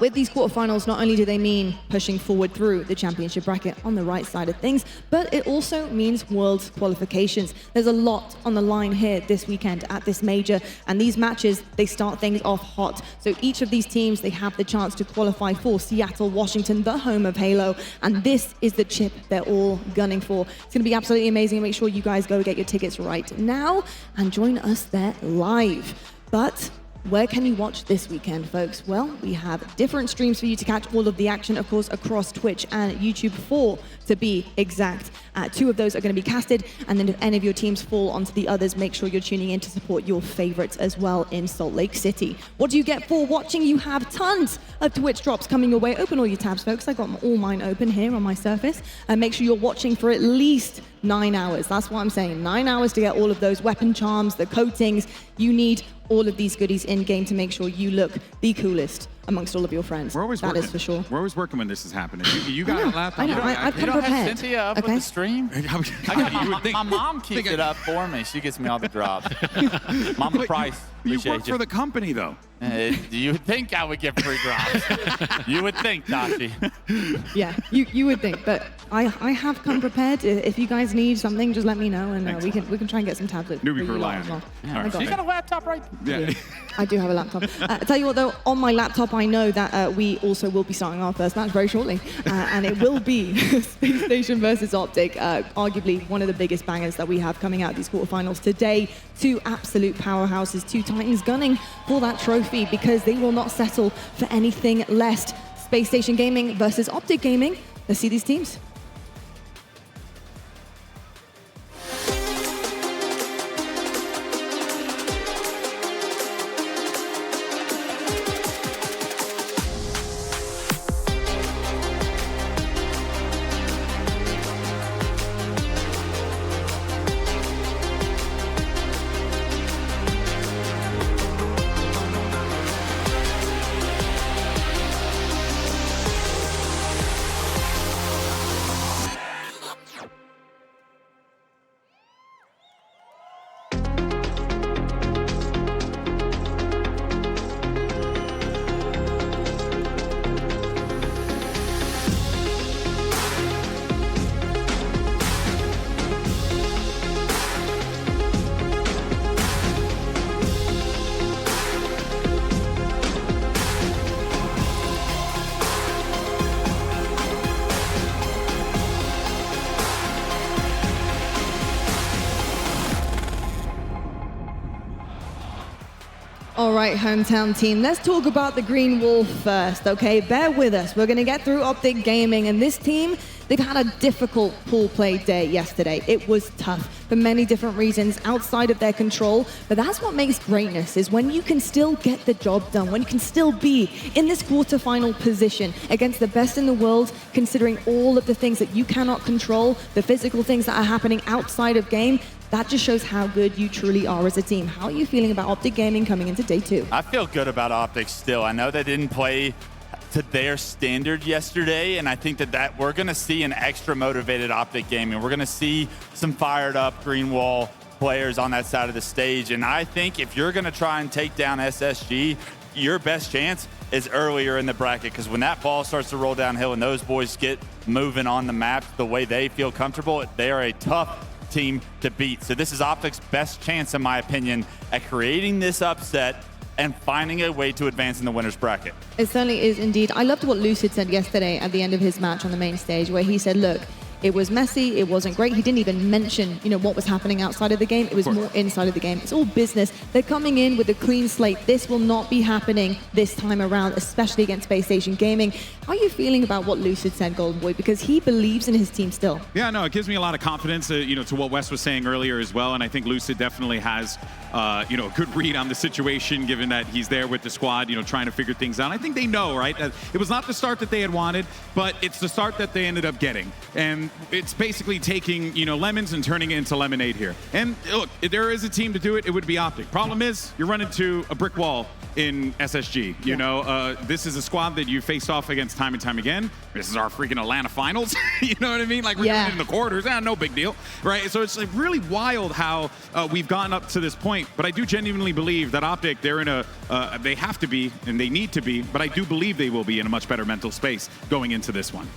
With these quarterfinals, not only do they mean pushing forward through the championship bracket on the right side of things, but it also means world qualifications. There's a lot on the line here this weekend at this major, and these matches, they start things off hot. So each of these teams, they have the chance to qualify for Seattle, Washington, the home of Halo, and this is the chip they're all gunning for. It's going to be absolutely amazing. Make sure you guys go get your tickets right now and join us there live. But where can you watch this weekend, folks? Well, we have different streams for you to catch all of the action, of course, across Twitch and YouTube, 4 to be exact. 2 of those are going to be casted, and then if any of your teams fall onto the others, make sure you're tuning in to support your favorites as well in Salt Lake City. What do you get for watching? You have tons of Twitch drops coming your way. Open all your tabs, folks. I got all mine open here on my Surface. And make sure you're watching for at least 9 hours. That's what I'm saying. 9 hours to get all of those weapon charms, the coatings. You need all of these goodies in-game to make sure you look the coolest amongst all of your friends. We're always that working. is for sure. We're always working when this is happening. You got a laptop. I know. I've come You don't have prepared. Cynthia up Okay. with the stream? My mom keeps it up for me. She gets me all the drops. Mama Price, You appreciate work for the company, though. You would think I would get free drops. You would think, Tashi. Yeah, you would think, but I have come prepared. If you guys need something, just let me know, and we can try and get some tablets. Newbie for for you Lion. as well. Yeah. I got She's it. got a laptop right Yeah. I do have a laptop. I tell you what, though, on my laptop, I know that we also will be starting our first match very shortly, and it will be Space Station versus Optic, arguably one of the biggest bangers that we have coming out of these quarterfinals today. 2 absolute powerhouses, 2 Titans gunning for that trophy because they will not settle for anything less. Space Station Gaming versus Optic Gaming. Let's see these teams. All right, hometown team, let's talk about the Green Wolf first, okay? Bear with us. We're going to get through Optic Gaming, and this team, they've had a difficult pool play day yesterday. It was tough for many different reasons outside of their control, but that's what makes greatness, is when you can still get the job done, when you can still be in this quarterfinal position against the best in the world, considering all of the things that you cannot control, the physical things that are happening outside of game. That just shows how good you truly are as a team. How are you feeling about Optic Gaming coming into day 2? I feel good about Optic still. I know they didn't play to their standard yesterday, and I think that we're going to see an extra motivated Optic Gaming. We're going to see some fired up Green Wall players on that side of the stage, and I think if you're going to try and take down SSG, your best chance is earlier in the bracket, because when that ball starts to roll downhill and those boys get moving on the map the way they feel comfortable, they are a tough team to beat. So this is Optic's best chance, in my opinion, at creating this upset and finding a way to advance in the winner's bracket. It certainly is indeed. I loved what Lucid said yesterday at the end of his match on the main stage, where he said, look, it was messy, it wasn't great. He didn't even mention, what was happening outside of the game. It was more inside of the game. It's all business. They're coming in with a clean slate. This will not be happening this time around, especially against Space Station Gaming. How are you feeling about what Lucid said, Golden Boy? Because he believes in his team still. Yeah, no, it gives me a lot of confidence, to what Wes was saying earlier as well. And I think Lucid definitely has, a good read on the situation, given that he's there with the squad, trying to figure things out. I think they know, right? It was not the start that they had wanted, but it's the start that they ended up getting. And it's basically taking, lemons and turning it into lemonade here. And look, if there is a team to do it, it would be Optic. Problem is, you're running to a brick wall in SSG. This is a squad that you faced off against time and time again. This is our freaking Atlanta finals. You know what I mean? Like, we're doing it in the quarters. No big deal, right? So it's like really wild how we've gotten up to this point point, but I do genuinely believe that Optic, they're in they have to be, and they need to be, but I do believe they will be in a much better mental space going into this one.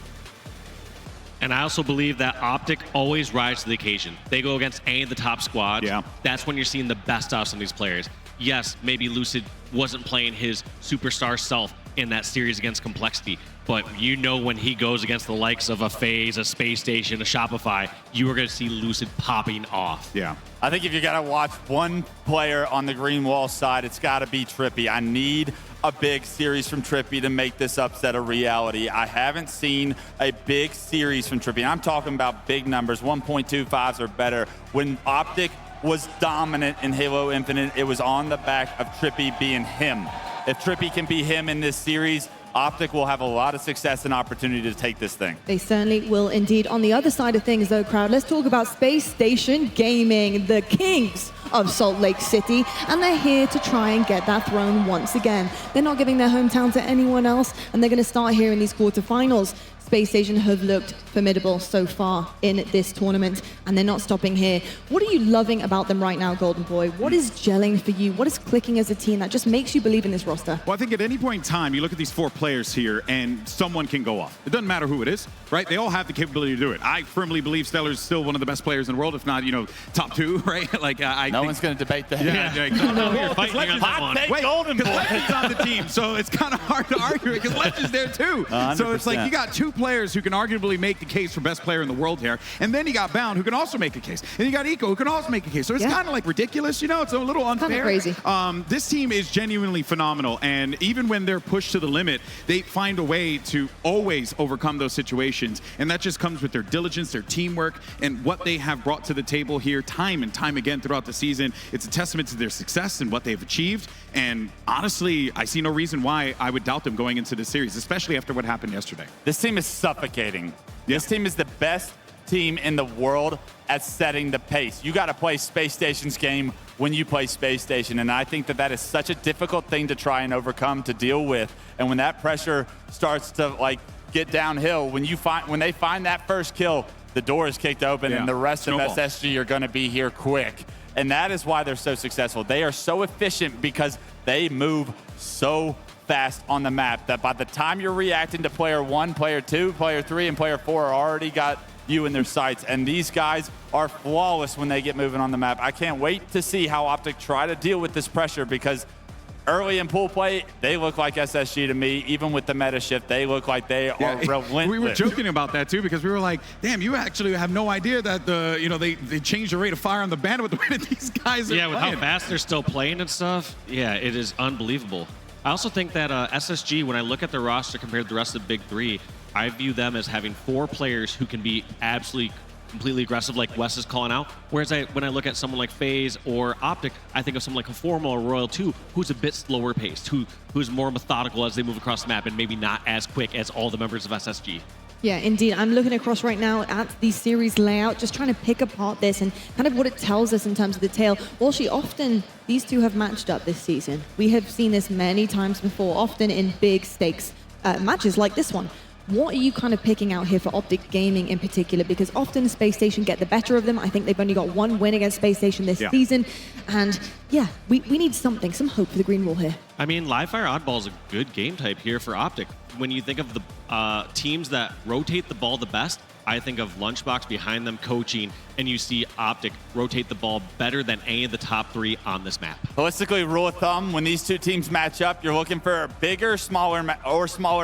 And I also believe that Optic always rise to the occasion. They go against any of the top squads. Yeah. That's when you're seeing the best out of some of these players. Yes, maybe Lucid wasn't playing his superstar self in that series against Complexity, but you know when he goes against the likes of a FaZe, a Space Station, a Shopify, you are going to see Lucid popping off. Yeah. I think if you got to watch one player on the green wall side, it's got to be Trippy. I need a big series from Trippy to make this upset a reality. I haven't seen a big series from Trippy. I'm talking about big numbers, 1.25s or better. When Optic was dominant in Halo Infinite, it was on the back of Trippy being him. If Trippy can be him in this series, Optic will have a lot of success and opportunity to take this thing. They certainly will indeed. On the other side of things, though, crowd, let's talk about Space Station Gaming, the kings of Salt Lake City, and they're here to try and get that throne once again. They're not giving their hometown to anyone else, and they're going to start here in these quarterfinals. Space Station have looked formidable so far in this tournament, and they're not stopping here. What are you loving about them right now, Golden Boy? What is gelling for you? What is clicking as a team that just makes you believe in this roster? Well, I think at any point in time, you look at these 4 players here, and someone can go off. It doesn't matter who it is, right? They all have the capability to do it. I firmly believe Stellar's still one of the best players in the world, if not, top 2, right? Like no one's going to debate that. Yeah, You're fighting on that one. Wait, Golden Boy. Legend's on the team, so it's kind of hard to argue it because Legend's there too. 100%. So it's like you got 2 players who can arguably make the case for best player in the world here, and then you got Bound who can also make a case, and you got Eco who can also make a case. So it's kind of like ridiculous, it's a little unfair. Kind of crazy. This team is genuinely phenomenal, and even when they're pushed to the limit, they find a way to always overcome those situations, and that just comes with their diligence, their teamwork, and what they have brought to the table here time and time again throughout the season. It's a testament to their success and what they've achieved, and honestly, I see no reason why I would doubt them going into this series, especially after what happened yesterday. This team is suffocating. This team is the best team in the world at setting the pace. You got to play Space Station's game when you play Space Station, and I think that is such a difficult thing to try and overcome, to deal with. And when that pressure starts to get downhill, when they find that first kill, the door is kicked open, and the rest of SSG are going to be here quick. And that is why they're so successful. They are so efficient because they move so fast on the map that by the time you're reacting to player 1, player 2, player 3, and player 4 are already got you in their sights. And these guys are flawless when they get moving on the map. I can't wait to see how Optic try to deal with this pressure, because early in pool play, they look like SSG to me. Even with the meta shift, they look like they are relentless. We were joking about that too, because we were like, damn, you actually have no idea that they changed the rate of fire on the bandwidth the way that these guys are with playing. how fast they're still playing and stuff. Yeah, it is unbelievable. I also think that SSG, when I look at their roster compared to the rest of the big 3, I view them as having 4 players who can be absolutely completely aggressive, like Wes is calling out. Whereas when I look at someone like FaZe or Optic, I think of someone like a Formal or Royal 2, who's a bit slower paced, who's more methodical as they move across the map, and maybe not as quick as all the members of SSG. Yeah, indeed. I'm looking across right now at the series layout, just trying to pick apart this and kind of what it tells us in terms of the tale. Walshy, often these 2 have matched up this season. We have seen this many times before, often in big stakes matches like this one. What are you kind of picking out here for Optic Gaming in particular? Because often Space Station get the better of them. I think they've only got 1 win against Space Station this season. And we need some hope for the green wall here. I mean, Livefire Oddball is a good game type here for Optic. When you think of the teams that rotate the ball the best, I think of Lunchbox behind them coaching, and you see Optic rotate the ball better than any of the top 3 on this map. Holistically, rule of thumb, when these 2 teams match up, you're looking for bigger, smaller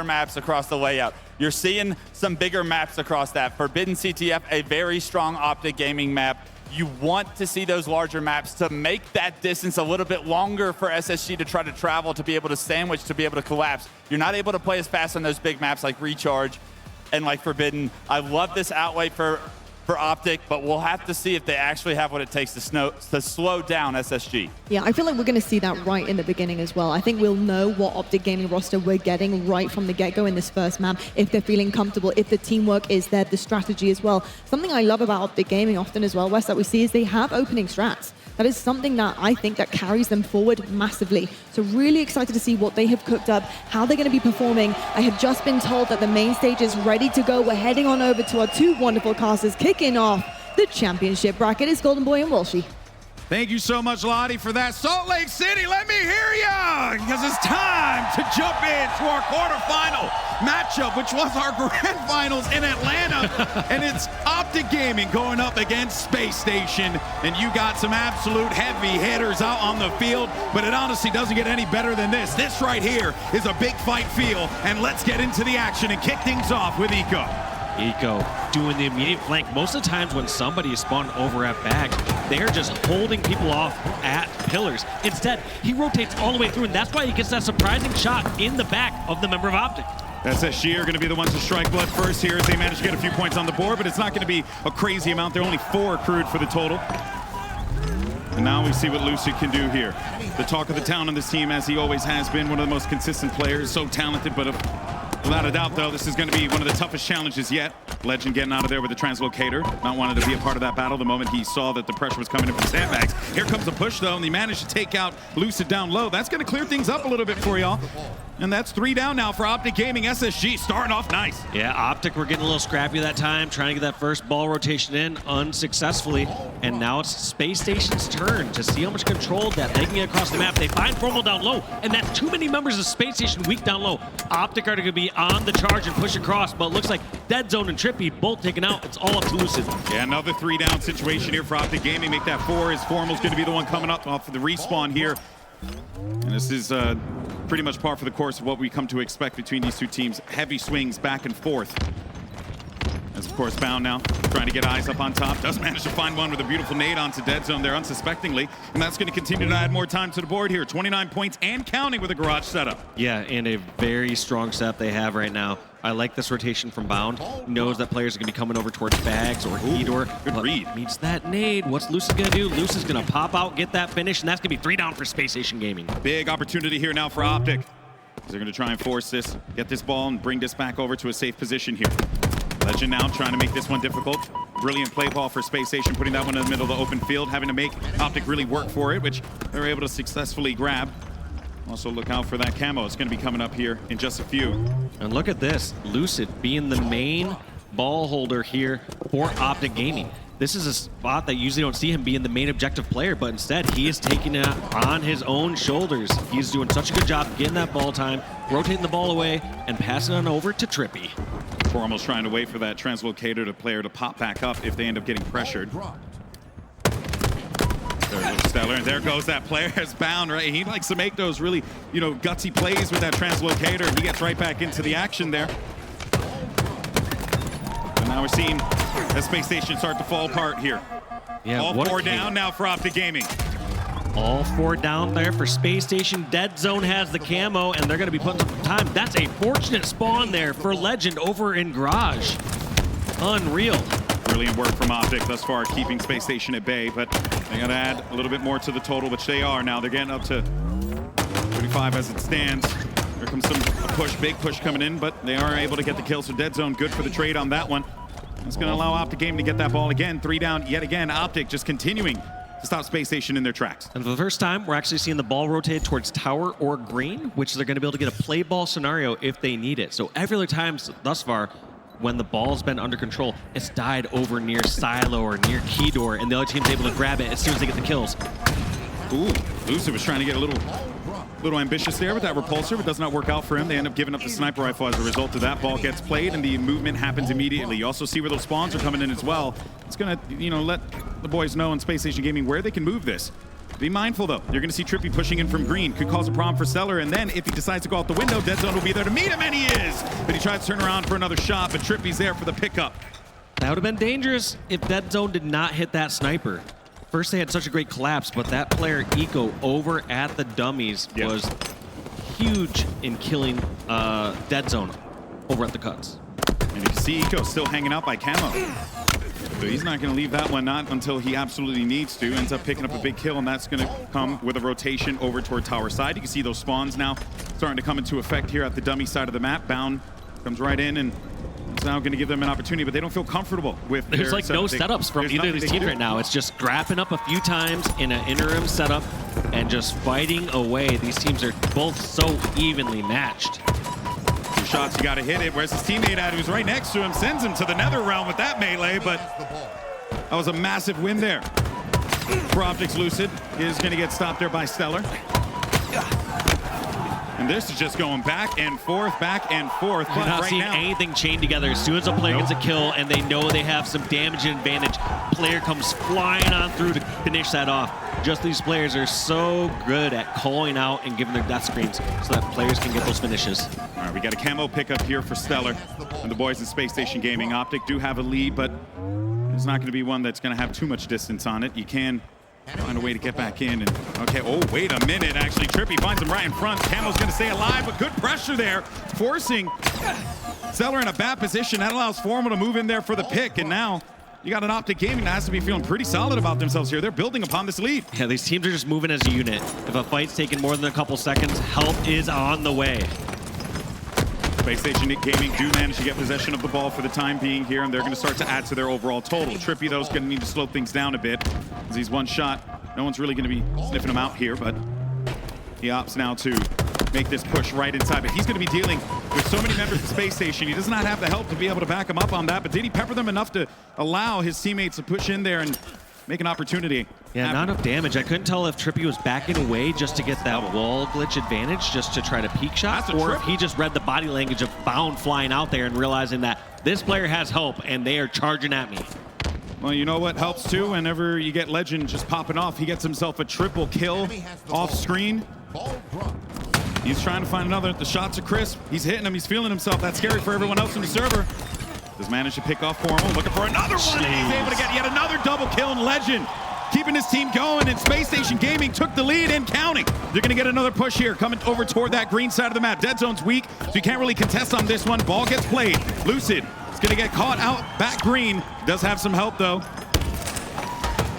maps across the layout. You're seeing some bigger maps across that. Forbidden CTF, a very strong Optic Gaming map. You want to see those larger maps to make that distance a little bit longer for SSG to try to travel, to be able to sandwich, to be able to collapse. You're not able to play as fast on those big maps like Recharge and like Forbidden. I love this outlay for Optic, but we'll have to see if they actually have what it takes to slow down SSG. Yeah, I feel like we're going to see that right in the beginning as well. I think we'll know what Optic Gaming roster we're getting right from the get-go in this first map, if they're feeling comfortable, if the teamwork is there, the strategy as well. Something I love about Optic Gaming often as well, Wes, that we see is they have opening strats. That is something that I think that carries them forward massively. So really excited to see what they have cooked up, how they're going to be performing. I have just been told that the main stage is ready to go. We're heading on over to our 2 wonderful casters kicking off the championship bracket. It's Golden Boy and Walshy. Thank you so much, Lottie, for that. Salt Lake City, let me hear ya! Because it's time to jump into our quarterfinal matchup, which was our grand finals in Atlanta. And it's Optic Gaming going up against Space Station. And you got some absolute heavy hitters out on the field, but it honestly doesn't get any better than this. This right here is a big fight feel, and let's get into the action and kick things off with Eco. Eco doing the immediate flank. Most of the times when somebody is spawned over at back, they're just holding people off at pillars. Instead, he rotates all the way through, and that's why he gets that surprising shot in the back of the member of Optic. SSG are going to be the ones to strike blood first here as they manage to get a few points on the board, but it's not going to be a crazy amount. They're only 4 accrued for the total. And now we see what Lucid can do here. The talk of the town on this team, as he always has been, one of the most consistent players, so talented, but without a doubt, though, this is going to be one of the toughest challenges yet. Legend getting out of there with the translocator. Not wanting to be a part of that battle the moment he saw that the pressure was coming in from Sandbags. Here comes the push, though, and he managed to take out Lucid down low. That's going to clear things up a little bit for y'all. And that's 3 down now for Optic Gaming. SSG starting off nice. Yeah, Optic were getting a little scrappy that time, trying to get that first ball rotation in unsuccessfully. And now it's Space Station's turn to see how much control that they can get across the map. They find Formal down low, and that's too many members of Space Station weak down low. Optic are going to be on the charge and push across, but it looks like Dead Zone and Trippy both taken out. It's all up to Lucid. Yeah, another 3 down situation here for Optic Gaming. Make that 4 as Formal's going to be the one coming up off of the respawn here. And this is pretty much par for the course of what we come to expect between these two teams. Heavy swings back and forth. As of course Bound now trying to get eyes up on top. Does manage to find one with a beautiful nade onto Dead Zone there unsuspectingly. And that's going to continue to add more time to the board here. 29 points and counting with a garage setup. Yeah, and a very strong setup they have right now. I like this rotation from Bound. Knows that players are going to be coming over towards Bags or Hedor. Good read. Meets that nade. What's Lucid going to do? Lucid's going to pop out, get that finish, and that's going to be 3 down for Space Station Gaming. Big opportunity here now for Optic. They're going to try and force this, get this ball, and bring this back over to a safe position here. Legend now trying to make this one difficult. Brilliant play ball for Space Station, putting that one in the middle of the open field, having to make Optic really work for it, which they were able to successfully grab. Also look out for that camo. It's going to be coming up here in just a few. And look at this. Lucid being the main ball holder here for Optic Gaming. This is a spot that you usually don't see him being the main objective player, but instead he is taking it on his own shoulders. He's doing such a good job getting that ball time, rotating the ball away, and passing it on over to Trippy. Formal's trying to wait for that translocator to player to pop back up if they end up getting pressured. Stellar, and there goes that player as Bound, right? He likes to make those really, gutsy plays with that translocator. He gets right back into the action there. And now we're seeing the Space Station start to fall apart here. Yeah, all 4 down now for Optic Gaming. All 4 down there for Space Station. Dead Zone has the camo, and they're going to be putting some time. That's a fortunate spawn there for Legend over in Garage. Unreal. Brilliant work from Optic thus far, keeping Space Station at bay, but they got to add a little bit more to the total, which they are now. They're getting up to 35 as it stands. Here comes a push, big push coming in, but they are able to get the kill, so Dead Zone good for the trade on that one. It's going to allow Optic Gaming to get that ball again. 3 down yet again. Optic just continuing to stop Space Station in their tracks. And for the first time, we're actually seeing the ball rotated towards tower or green, which they're going to be able to get a play ball scenario if they need it. So every other time thus far, when the ball's been under control, it's died over near Silo or near Keydor, and the other team's able to grab it as soon as they get the kills. Ooh, Lucid was trying to get a little ambitious there with that repulsor, but does not work out for him. They end up giving up the sniper rifle as a result of that. Ball gets played, and the movement happens immediately. You also see where those spawns are coming in as well. It's going to, let the boys know in Space Station Gaming where they can move this. Be mindful, though. You're going to see Trippy pushing in from green. Could cause a problem for Stellar, and then if he decides to go out the window, Dead Zone will be there to meet him, and he is! But he tries to turn around for another shot, but Trippy's there for the pickup. That would have been dangerous if Dead Zone did not hit that sniper. First, they had such a great collapse, but that player, Eco, over at the dummies was huge in killing Dead Zone over at the cuts. And you can see Eco still hanging out by camo. So he's not going to leave that one, not until he absolutely needs to. Ends up picking up a big kill, and that's going to come with a rotation over toward tower side. You can see those spawns now starting to come into effect here at the dummy side of the map. Bound comes right in, and it's now going to give them an opportunity, but they don't feel comfortable with There's their like no setup. setups from either of these teams right now. It's just grapping up a few times in an interim setup and just fighting away. These teams are both so evenly matched. Shots, you got to hit it. Where's his teammate at, who's right next to him, sends him to the nether realm with that melee, but that was a massive win there. for Optics. Lucid is going to get stopped there by Stellar. And this is just going back and forth. But You're not right seeing now, anything chained together. As soon as a player gets a kill and they know they have some damage and advantage, player comes flying on through to finish that off. Just these players are so good at calling out and giving their death screens so that players can get those finishes. all right, we got a camo pickup here for Stellar. And the boys in Space Station Gaming. Optic do have a lead, but it's not going to be one that's going to have too much distance on it. You can find a way to get back in. And okay, oh, wait a minute. Actually, Trippy finds him right in front. Camo's going to stay alive, but good pressure there, forcing Stellar in a bad position. That allows Formal to move in there for the pick. And now you got an Optic Gaming that has to be feeling pretty solid about themselves here. They're building upon this lead. Yeah, these teams are just moving as a unit. If a fight's taking more than a couple seconds, help is on the way. Space Station Gaming do manage to get possession of the ball for the time being here, and they're going to start to add to their overall total. Trippy, though, is going to need to slow things down a bit, as he's one shot. No one's really going to be sniffing him out here, but he opts now to make this push right inside. But he's going to be dealing with so many members of Space Station. He does not have the help to be able to back him up on that, but did he pepper them enough to allow his teammates to push in there and make an opportunity? Yeah, not enough damage. I couldn't tell if Trippy was backing away just to get that wall glitch advantage, just to try to peek shot, or if he just read the body language of Bound flying out there and realizing that this player has help and they are charging at me. Well, you know what helps too? Whenever you get Legend just popping off, he gets himself a triple kill off screen. He's trying to find another. The shots are crisp. He's hitting him. He's feeling himself. That's scary for everyone else in the server. Does manage to pick off Formal. Looking for another one. And he's able to get yet another double kill. And Legend keeping his team going. And Space Station Gaming took the lead and counting. They're going to get another push here, coming over toward that green side of the map. Dead Zone's weak, so you can't really contest on this one. Ball gets played. Lucid is going to get caught out back green. Does have some help, though.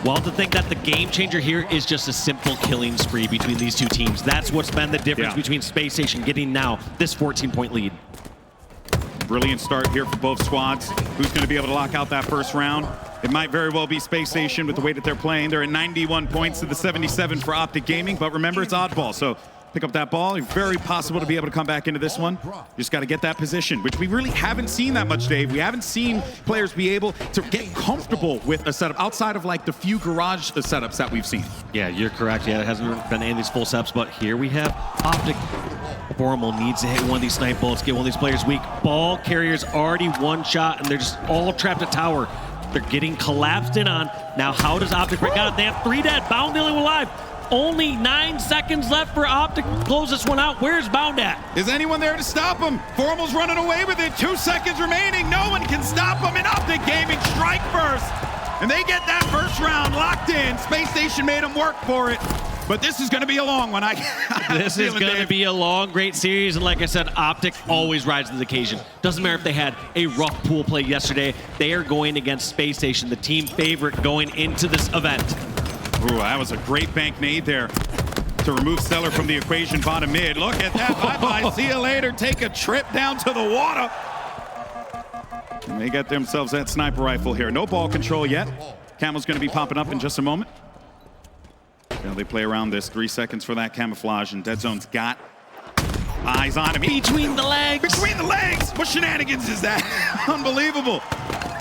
Well, to think that the game changer here is just a simple killing spree between these two teams. That's what's been the difference between Space Station getting now this 14-point lead. Brilliant start here for both squads. Who's going to be able to lock out that first round? It might very well be Space Station with the way that they're playing. They're at 91 points to the 77 for Optic Gaming, but remember, it's oddball, so pick up that ball. It's very possible to be able to come back into this one. You just got to get that position, which we really haven't seen that much, Dave. We haven't seen players be able to get comfortable with a setup outside of like the few garage setups that we've seen. Yeah, you're correct. Yeah, it hasn't been any of these full setups, but here we have Optic. Formal needs to hit one of these snipe bullets, get one of these players weak. Ball carrier's already one shot, and they're just all trapped at tower. They're getting collapsed in on. Now, how does Optic break out? They have 3 dead. Bound dealing with live. Only 9 seconds left for Optic to close this one out. Where's Bound at? Is anyone there to stop him? Formal's running away with it. 2 seconds remaining. No one can stop him. And Optic Gaming strike first. And they get that first round locked in. Space Station made them work for it. But this is going to be a long one. This is going to be a long, great series. And like I said, Optic always rises to the occasion. Doesn't matter if they had a rough pool play yesterday. They are going against Space Station, the team favorite going into this event. Ooh, that was a great bank nade there to remove Stellar from the equation bottom mid. Look at that. Bye-bye. See you later. Take a trip down to the water. And they get themselves that sniper rifle here. No ball control yet. Camo's going to be popping up in just a moment. Now they play around this. 3 seconds for that camouflage, and Dead Zone's got eyes on him. Between the legs. Between the legs. What shenanigans is that? Unbelievable.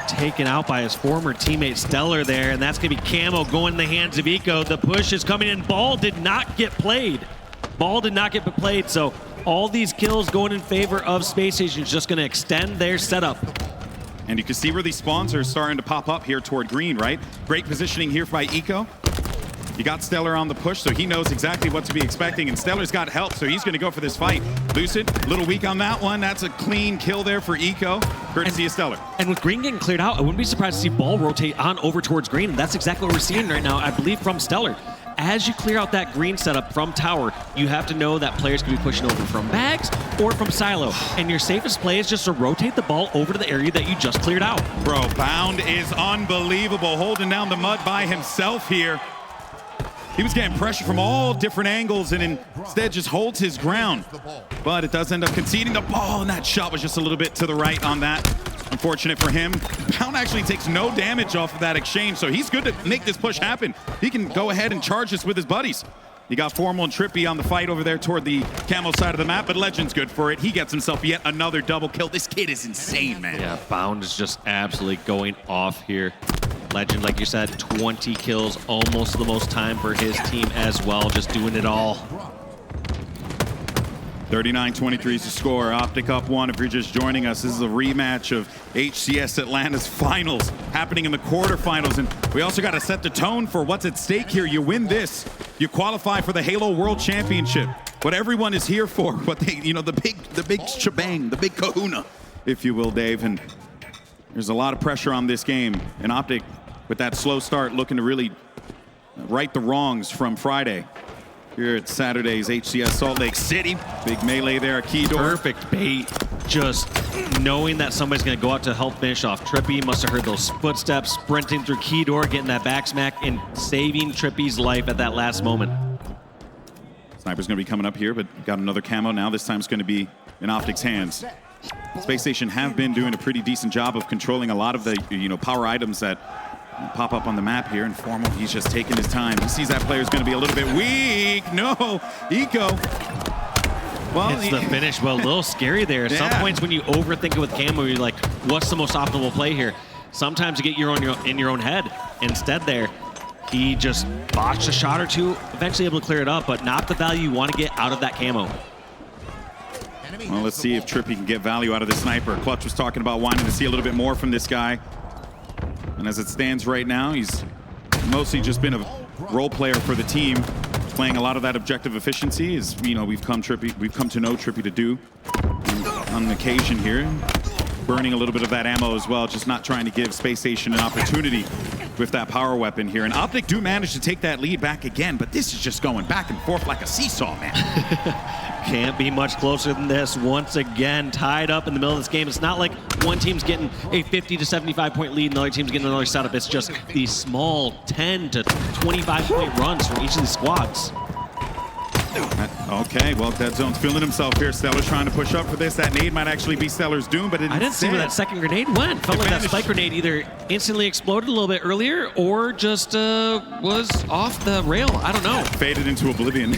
Taken out by his former teammate Stellar there, and that's going to be Camo going in the hands of Eco. The push is coming in. Ball did not get played. Ball did not get played, so all these kills going in favor of Space Station is just going to extend their setup. And you can see where these spawns are starting to pop up here toward green, right? Great positioning here by Eco. You got Stellar on the push, so he knows exactly what to be expecting, and Stellar's got help, so he's going to go for this fight. Lucid, a little weak on that one. That's a clean kill there for Eco, courtesy of Stellar. And with green getting cleared out, I wouldn't be surprised to see ball rotate on over towards green, and that's exactly what we're seeing right now, I believe, from Stellar. As you clear out that green setup from tower, you have to know that players can be pushing over from bags or from silo, and your safest play is just to rotate the ball over to the area that you just cleared out. Bro, Bound is unbelievable, holding down the mud by himself here. He was getting pressure from all different angles and instead just holds his ground. But it does end up conceding the ball, and that shot was just a little bit to the right on that. Unfortunate for him. Bound actually takes no damage off of that exchange, so he's good to make this push happen. He can go ahead and charge this with his buddies. You got Formal and Trippy on the fight over there toward the Camo side of the map, but Legend's good for it. He gets himself yet another double kill. This kid is insane, man. Yeah, Bound is just absolutely going off here. Legend, like you said, 20 kills, almost the most time for his team as well, just doing it all. 39-23 is the score. Optic up 1 if you're just joining us. This is a rematch of HCS Atlanta's finals happening in the quarterfinals. And we also got to set the tone for what's at stake here. You win this, you qualify for the Halo World Championship. What everyone is here for, what they, you know, the big shebang, the big kahuna, if you will, Dave. And there's a lot of pressure on this game. And Optic, with that slow start, looking to really right the wrongs from Friday. Here at Saturday's HCS Salt Lake City. Big melee there, Keydor. Perfect bait. Just knowing that somebody's going to go out to help finish off Trippy. Must have heard those footsteps, sprinting through Keydor, getting that back smack, and saving Trippy's life at that last moment. Sniper's going to be coming up here, but got another camo now. This time it's going to be in Optic's hands. Space Station have been doing a pretty decent job of controlling a lot of the, you know, power items that pop up on the map here. And Formal, he's just taking his time. He sees that player's going to be a little bit weak. No, Eco. Well, it's the finish, but a little scary there. Yeah. Some points when you overthink it with camo, you're like, what's the most optimal play here? Sometimes you get in your own head. Instead there, he just botched a shot or two, eventually able to clear it up, but not the value you want to get out of that camo. Well, let's see if Trippy can get value out of the sniper. Clutch was talking about wanting to see a little bit more from this guy. And as it stands right now, he's mostly just been a role player for the team, playing a lot of that objective efficiency, as you know we've come to know Trippy to do on occasion here, burning a little bit of that ammo as well, just not trying to give Space Station an opportunity with that power weapon here. And Optic do manage to take that lead back again, but this is just going back and forth like a seesaw, man. Can't be much closer than this. Once again, tied up in the middle of this game. It's not like one team's getting a 50 to 75 point lead and the other team's getting another setup. It's just these small 10 to 25 point runs from each of these squads. Okay, well, Dead Zone's feeling himself here. Stellar's trying to push up for this. That nade might actually be Stellar's doom, but I didn't see where that second grenade went. Felt like that spike grenade either instantly exploded a little bit earlier or just was off the rail. I don't know. Faded into oblivion.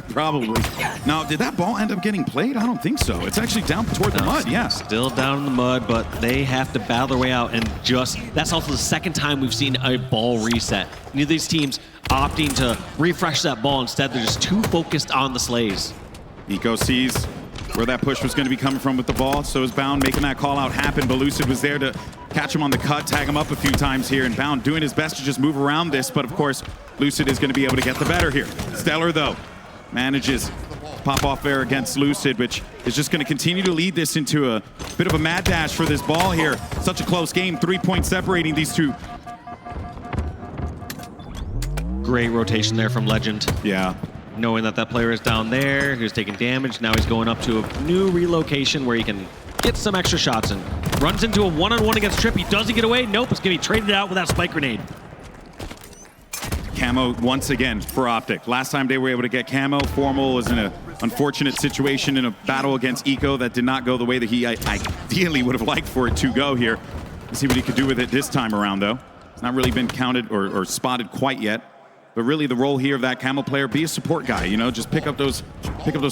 Probably. Now, did that ball end up getting played? I don't think so. It's actually down toward the mud, yeah. Still down in the mud, but they have to battle their way out. And just, that's also the second time we've seen a ball reset. Neither of these teams opting to refresh that ball. Instead, they're just too focused on the slays. Eco sees where that push was going to be coming from with the ball, so is Bound making that call out happen, but Lucid was there to catch him on the cut, tag him up a few times here, and Bound doing his best to just move around this, but of course, Lucid is going to be able to get the better here. Stellar, though, manages pop off there against Lucid, which is just going to continue to lead this into a bit of a mad dash for this ball here. Such a close game, 3 points separating these two. Great rotation there from Legend. Yeah. Knowing that that player is down there, who's taking damage. Now he's going up to a new relocation where he can get some extra shots in. Runs into a one-on-one against Trippy. Does he get away? Nope, it's going to be traded out with that spike grenade. Camo once again for Optic. Last time they were able to get camo, Formal was in an unfortunate situation in a battle against Eco that did not go the way that he ideally would have liked for it to go here. Let's see what he could do with it this time around, though. It's not really been counted or spotted quite yet. But really the role here of that camo player, be a support guy, you know, just pick up those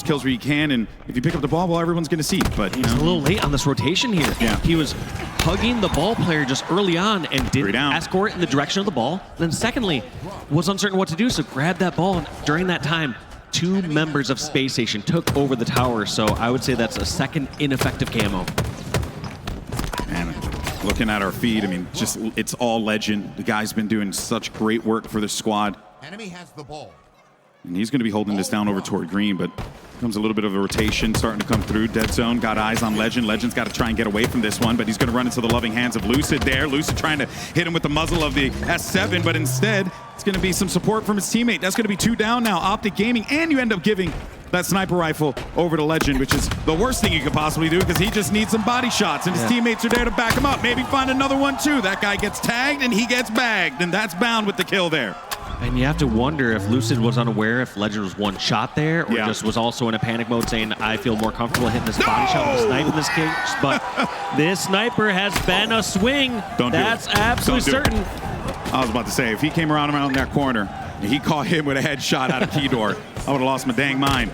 kills where you can, and if you pick up the ball, well, everyone's going to see. But, you know. He's a little late on this rotation here. Yeah. He was hugging the ball player just early on and didn't escort in the direction of the ball. Then secondly, was uncertain what to do, so grabbed that ball, and during that time, two members of Space Station took over the tower, so I would say that's a second ineffective camo. Man, looking at our feed, I mean, just it's all Legend. The guy's been doing such great work for the squad. Enemy has the ball. And he's going to be holding this down over toward green, but comes a little bit of a rotation starting to come through. Dead Zone got eyes on Legend. Legend's got to try and get away from this one, but he's going to run into the loving hands of Lucid there. Lucid trying to hit him with the muzzle of the S7, but instead it's going to be some support from his teammate. That's going to be 2 down now. Optic Gaming, and you end up giving that sniper rifle over to Legend, which is the worst thing you could possibly do because he just needs some body shots, and his teammates are there to back him up. Maybe find another one too. That guy gets tagged and he gets bagged, and that's Bound with the kill there. And you have to wonder if Lucid was unaware if Legend was one shot there, or just was also in a panic mode saying, I feel more comfortable hitting this body shot with a snipe in this case. But this sniper has been a swing. That's absolutely certain. I was about to say, if he came around that corner and he caught him with a headshot out of Keydor, I would have lost my dang mind.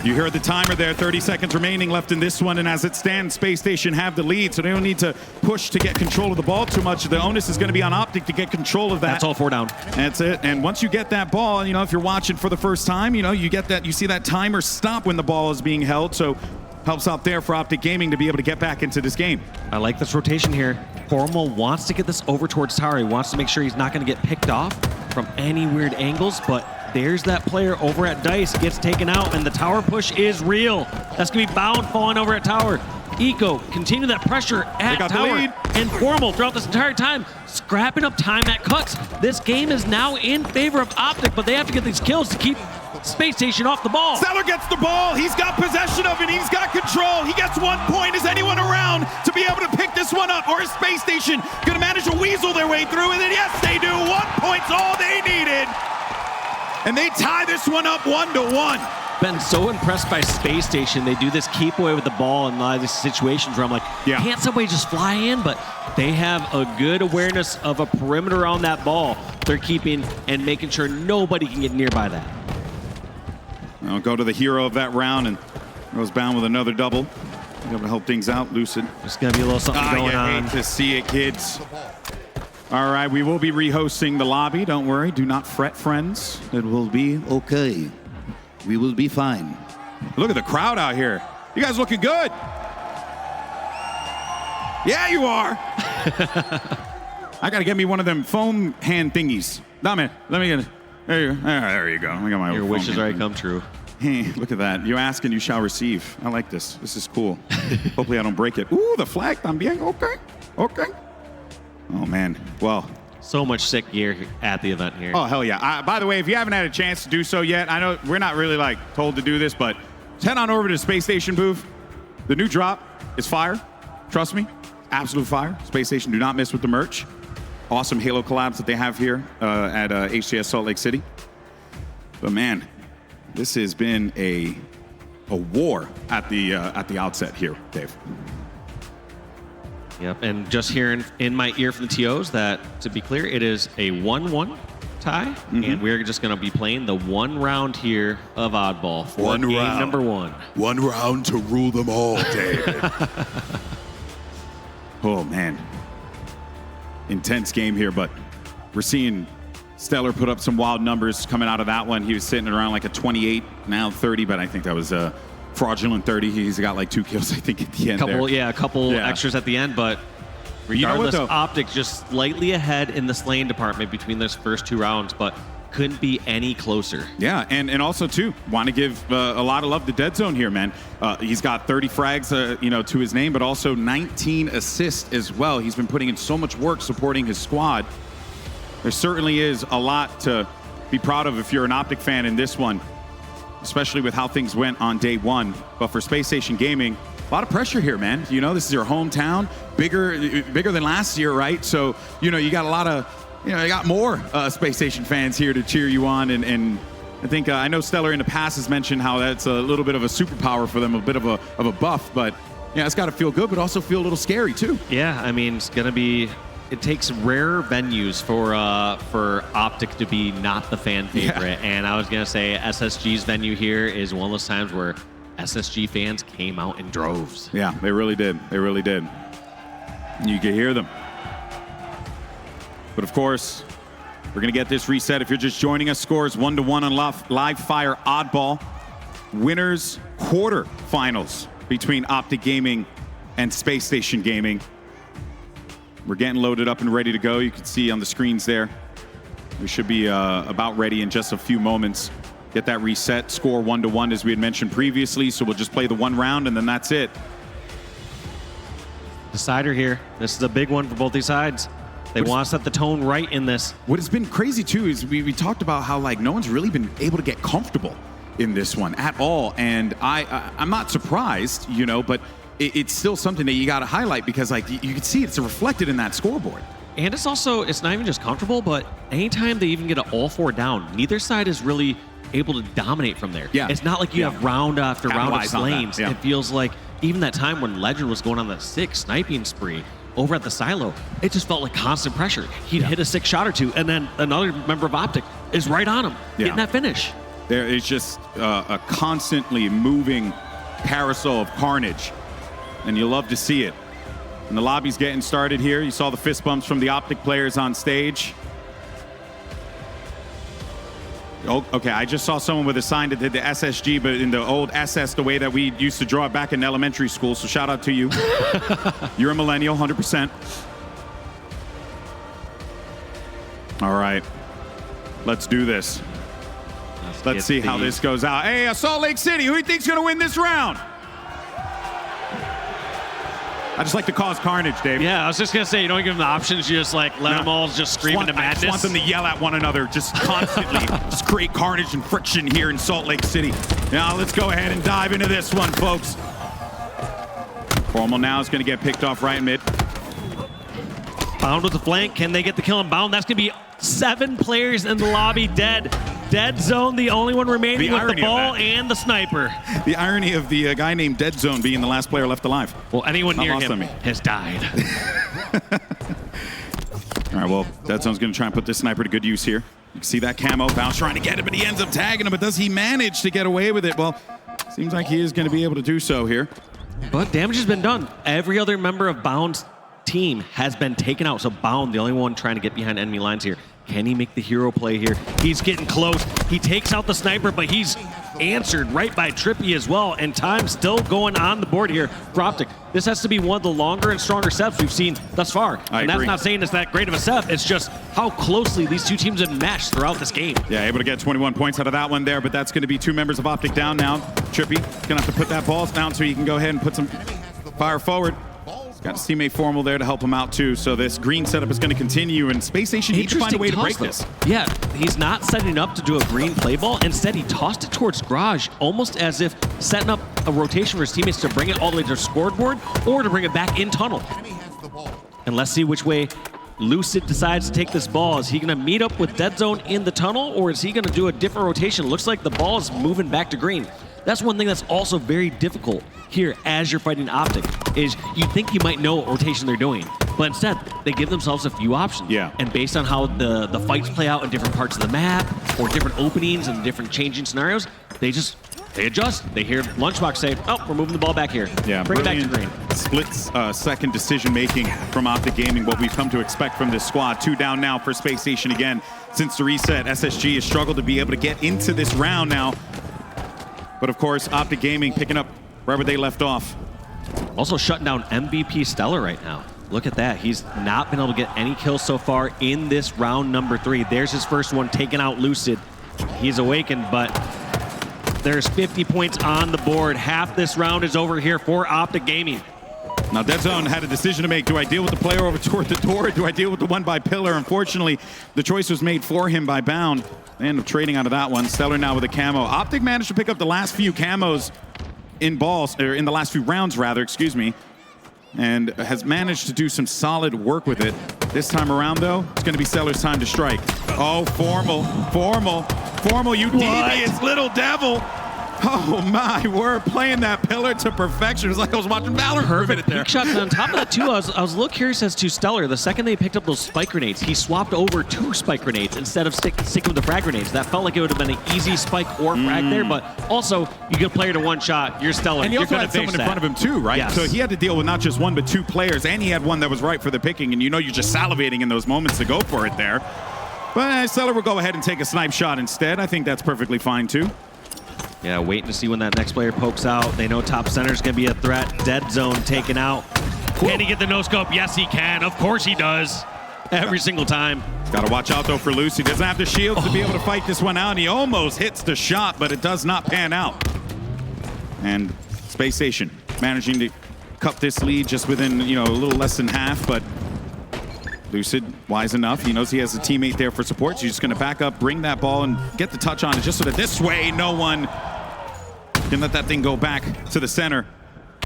You heard the timer there, 30 seconds remaining left in this one, and as it stands, Space Station have the lead, so they don't need to push to get control of the ball too much. The onus is going to be on Optic to get control of that. That's all 4 down. That's it. And once you get that ball, you know, if you're watching for the first time, you know, you get that, you see that timer stop when the ball is being held, so helps out there for Optic Gaming to be able to get back into this game. I like this rotation here. Formal wants to get this over towards tower. He wants to make sure he's not going to get picked off from any weird angles, but there's that player over at Dice, gets taken out, and the tower push is real. That's going to be Bound falling over at tower. Eco continue that pressure at tower. And Formal throughout this entire time, scrapping up time at cuts. This game is now in favor of Optic, but they have to get these kills to keep Space Station off the ball. Stellar gets the ball. He's got possession of it. He's got control. He gets 1 point. Is anyone around to be able to pick this one up? Or is Space Station going to manage to weasel their way through? And then, yes, they do. 1 point's all they needed. And they tie this one up 1-1. Been so impressed by Space Station. They do this keep away with the ball in a lot of these situations where I'm like, can't somebody just fly in? But they have a good awareness of a perimeter on that ball. They're keeping and making sure nobody can get nearby that. I'll go to the hero of that round, and goes Bound with another double. Be able to help things out. Lucid. There's going to be a little something going on. Hate to see it, kids. All right, we will be rehosting the lobby. Don't worry. Do not fret, friends. It will be okay. We will be fine. Look at the crowd out here. You guys looking good. Yeah, you are. I got to get me one of them foam hand thingies. Dame, let me get it. There you go. I got my Your wishes already come true. Hey, look at that. You ask and you shall receive. I like this. This is cool. Hopefully I don't break it. Ooh, the flag también. Okay. Okay. Oh, man. Well. So much sick gear at the event here. Oh, hell yeah. By the way, if you haven't had a chance to do so yet, I know we're not really like told to do this, but just head on over to the Space Station booth. The new drop is fire. Trust me. Absolute fire. Space Station, do not miss with the merch. Awesome Halo collabs that they have here at HCS Salt Lake City. But man, this has been a war at the outset here, Dave. Yep, and just hearing in my ear from the TOs that, to be clear, it is a 1-1 tie, and we're just going to be playing the 1 round here of Oddball for game number 1. 1 round to rule them all, David. Oh, man. Intense game here, but we're seeing Stellar put up some wild numbers coming out of that one. He was sitting around like a 28, now 30, but I think that was a fraudulent 30. He's got like 2 kills, I think, at the end a couple extras at the end, but regardless, Optic just slightly ahead in the slaying department between those first 2 rounds, but couldn't be any closer. Yeah, and also, too, want to give a lot of love to Dead Zone here, man. He's got 30 frags, to his name, but also 19 assists as well. He's been putting in so much work supporting his squad. There certainly is a lot to be proud of if you're an Optic fan in this one, especially with how things went on day 1. But for Space Station Gaming, a lot of pressure here, man. You know, this is your hometown, bigger than last year, right? So, you got a lot of... you got more Space Station fans here to cheer you on, and I think I know Stellar in the past has mentioned how that's a little bit of a superpower for them, a bit of a buff, but it's got to feel good, but also feel a little scary too. Yeah, I mean, it's gonna be. It takes rare venues for Optic to be not the fan favorite, and I was gonna say SSG's venue here is one of those times where SSG fans came out in droves. Yeah, they really did. They really did. You can hear them. But of course, we're going to get this reset. If you're just joining us, scores 1-1 on Live Fire Oddball. Winners quarterfinals between Optic Gaming and Space Station Gaming. We're getting loaded up and ready to go. You can see on the screens there. We should be about ready in just a few moments. Get that reset. Score 1-1 as we had mentioned previously. So we'll just play the 1 round and then that's it. Decider here. This is a big one for both these sides. They want to set the tone right in this. What has been crazy, too, is we talked about how, no one's really been able to get comfortable in this one at all. And I'm not surprised, but it's still something that you got to highlight because, you can see it's reflected in that scoreboard. And it's not even just comfortable, but anytime they even get an all 4 down, neither side is really able to dominate from there. Yeah. It's not like you have round after round of slains. It feels like even that time when Legend was going on that 6 sniping spree, over at the silo, it just felt like constant pressure. He'd hit a 6 shot or 2, and then another member of Optic is right on him, getting that finish. There is just a constantly moving carousel of carnage, and you love to see it. And the lobby's getting started here. You saw the fist bumps from the Optic players on stage. Oh, okay, I just saw someone with a sign that did the SSG, but in the old SS, the way that we used to draw it back in elementary school. So shout out to you. You're a millennial, 100%. All right, let's do this. Let's see how this goes out. Hey, Salt Lake City, who do you think's going to win this round? I just like to cause carnage, Dave. Yeah, I was just going to say, you don't give them the options. You just let them all just scream into madness. I just want them to yell at one another just constantly. Just create carnage and friction here in Salt Lake City. Now let's go ahead and dive into this one, folks. Formal now is going to get picked off right mid. Bound with the flank. Can they get the kill on Bound? That's going to be 7 players in the lobby dead. Dead Zone, the only one remaining with the ball and the sniper. The irony of the guy named Dead Zone being the last player left alive. Well, anyone near him has died. All right, well, Dead Zone's going to try and put this sniper to good use here. You can see that camo. Bounce trying to get it, but he ends up tagging him. But does he manage to get away with it? Well, seems like he is going to be able to do so here. But damage has been done. Every other member of Bound's team has been taken out. So Bound, the only one trying to get behind enemy lines here. Can he make the hero play here? He's getting close. He takes out the sniper, but he's answered right by Trippy as well. And time still going on the board here for Optic. This has to be one of the longer and stronger sets we've seen thus far. And that's not saying it's that great of a set. It's just how closely these two teams have meshed throughout this game. Yeah, able to get 21 points out of that one there, but that's going to be 2 members of Optic down now. Trippy going to have to put that ball down so he can go ahead and put some fire forward. Got his teammate Formal there to help him out too. So this green setup is going to continue, and Space Nation needs to find a way to break this. Yeah, he's not setting up to do a green play ball. Instead, he tossed it towards Garage, almost as if setting up a rotation for his teammates to bring it all the way to the scoreboard or to bring it back in tunnel. And let's see which way Lucid decides to take this ball. Is he going to meet up with Dead Zone in the tunnel, or is he going to do a different rotation? Looks like the ball is moving back to green. That's one thing that's also very difficult here as you're fighting Optic, is you think you might know what rotation they're doing, but instead they give themselves a few options. Yeah. And based on how the fights play out in different parts of the map or different openings and different changing scenarios, they adjust. They hear Lunchbox say, oh, we're moving the ball back here. Yeah, bring it back to green. Split-second decision-making from Optic Gaming, what we've come to expect from this squad. 2 down now for Space Station again. Since the reset, SSG has struggled to be able to get into this round now. But of course, Optic Gaming picking up right where they left off. Also shutting down MVP Stellar right now. Look at that. He's not been able to get any kills so far in this round number 3. There's his first one, taking out Lucid. He's awakened, but there's 50 points on the board. Half this round is over here for Optic Gaming. Now, Dead Zone had a decision to make. Do I deal with the player over toward the door, or do I deal with the one by Pillar? Unfortunately, the choice was made for him by Bound. They end up trading out of that one. Stellar now with a camo. Optic managed to pick up the last few camos in the last few rounds, rather, excuse me, and has managed to do some solid work with it. This time around, though, it's going to be Stellar's time to strike. Oh, Formal, you devious little devil. Oh my word, playing that pillar to perfection. It was like I was watching Valor for a minute there. Big shots. On top of that, too, I was a little curious as to Stellar. The second they picked up those spike grenades, he swapped over to spike grenades instead of sticking with the frag grenades. That felt like it would have been an easy spike or frag there, but also, you get a player to one shot, you're Stellar. And he also had someone in front of him too, right? Yes. So he had to deal with not just 1, but 2 players, and he had one that was right for the picking, and you know you're just salivating in those moments to go for it there. But Stellar will go ahead and take a snipe shot instead. I think that's perfectly fine too. Yeah, waiting to see when that next player pokes out. They know top center is going to be a threat. Dead Zone taken out. Can he get the no-scope? Yes, he can. Of course he does. Every single time. Got to watch out, though, for Lucy. Doesn't have the shields to be able to fight this one out. And he almost hits the shot, but it does not pan out. And Space Station managing to cut this lead just within, a little less than half, but Lucid, wise enough. He knows he has a teammate there for support, so he's just going to back up, bring that ball, and get the touch on it just so that this way no one can let that thing go back to the center.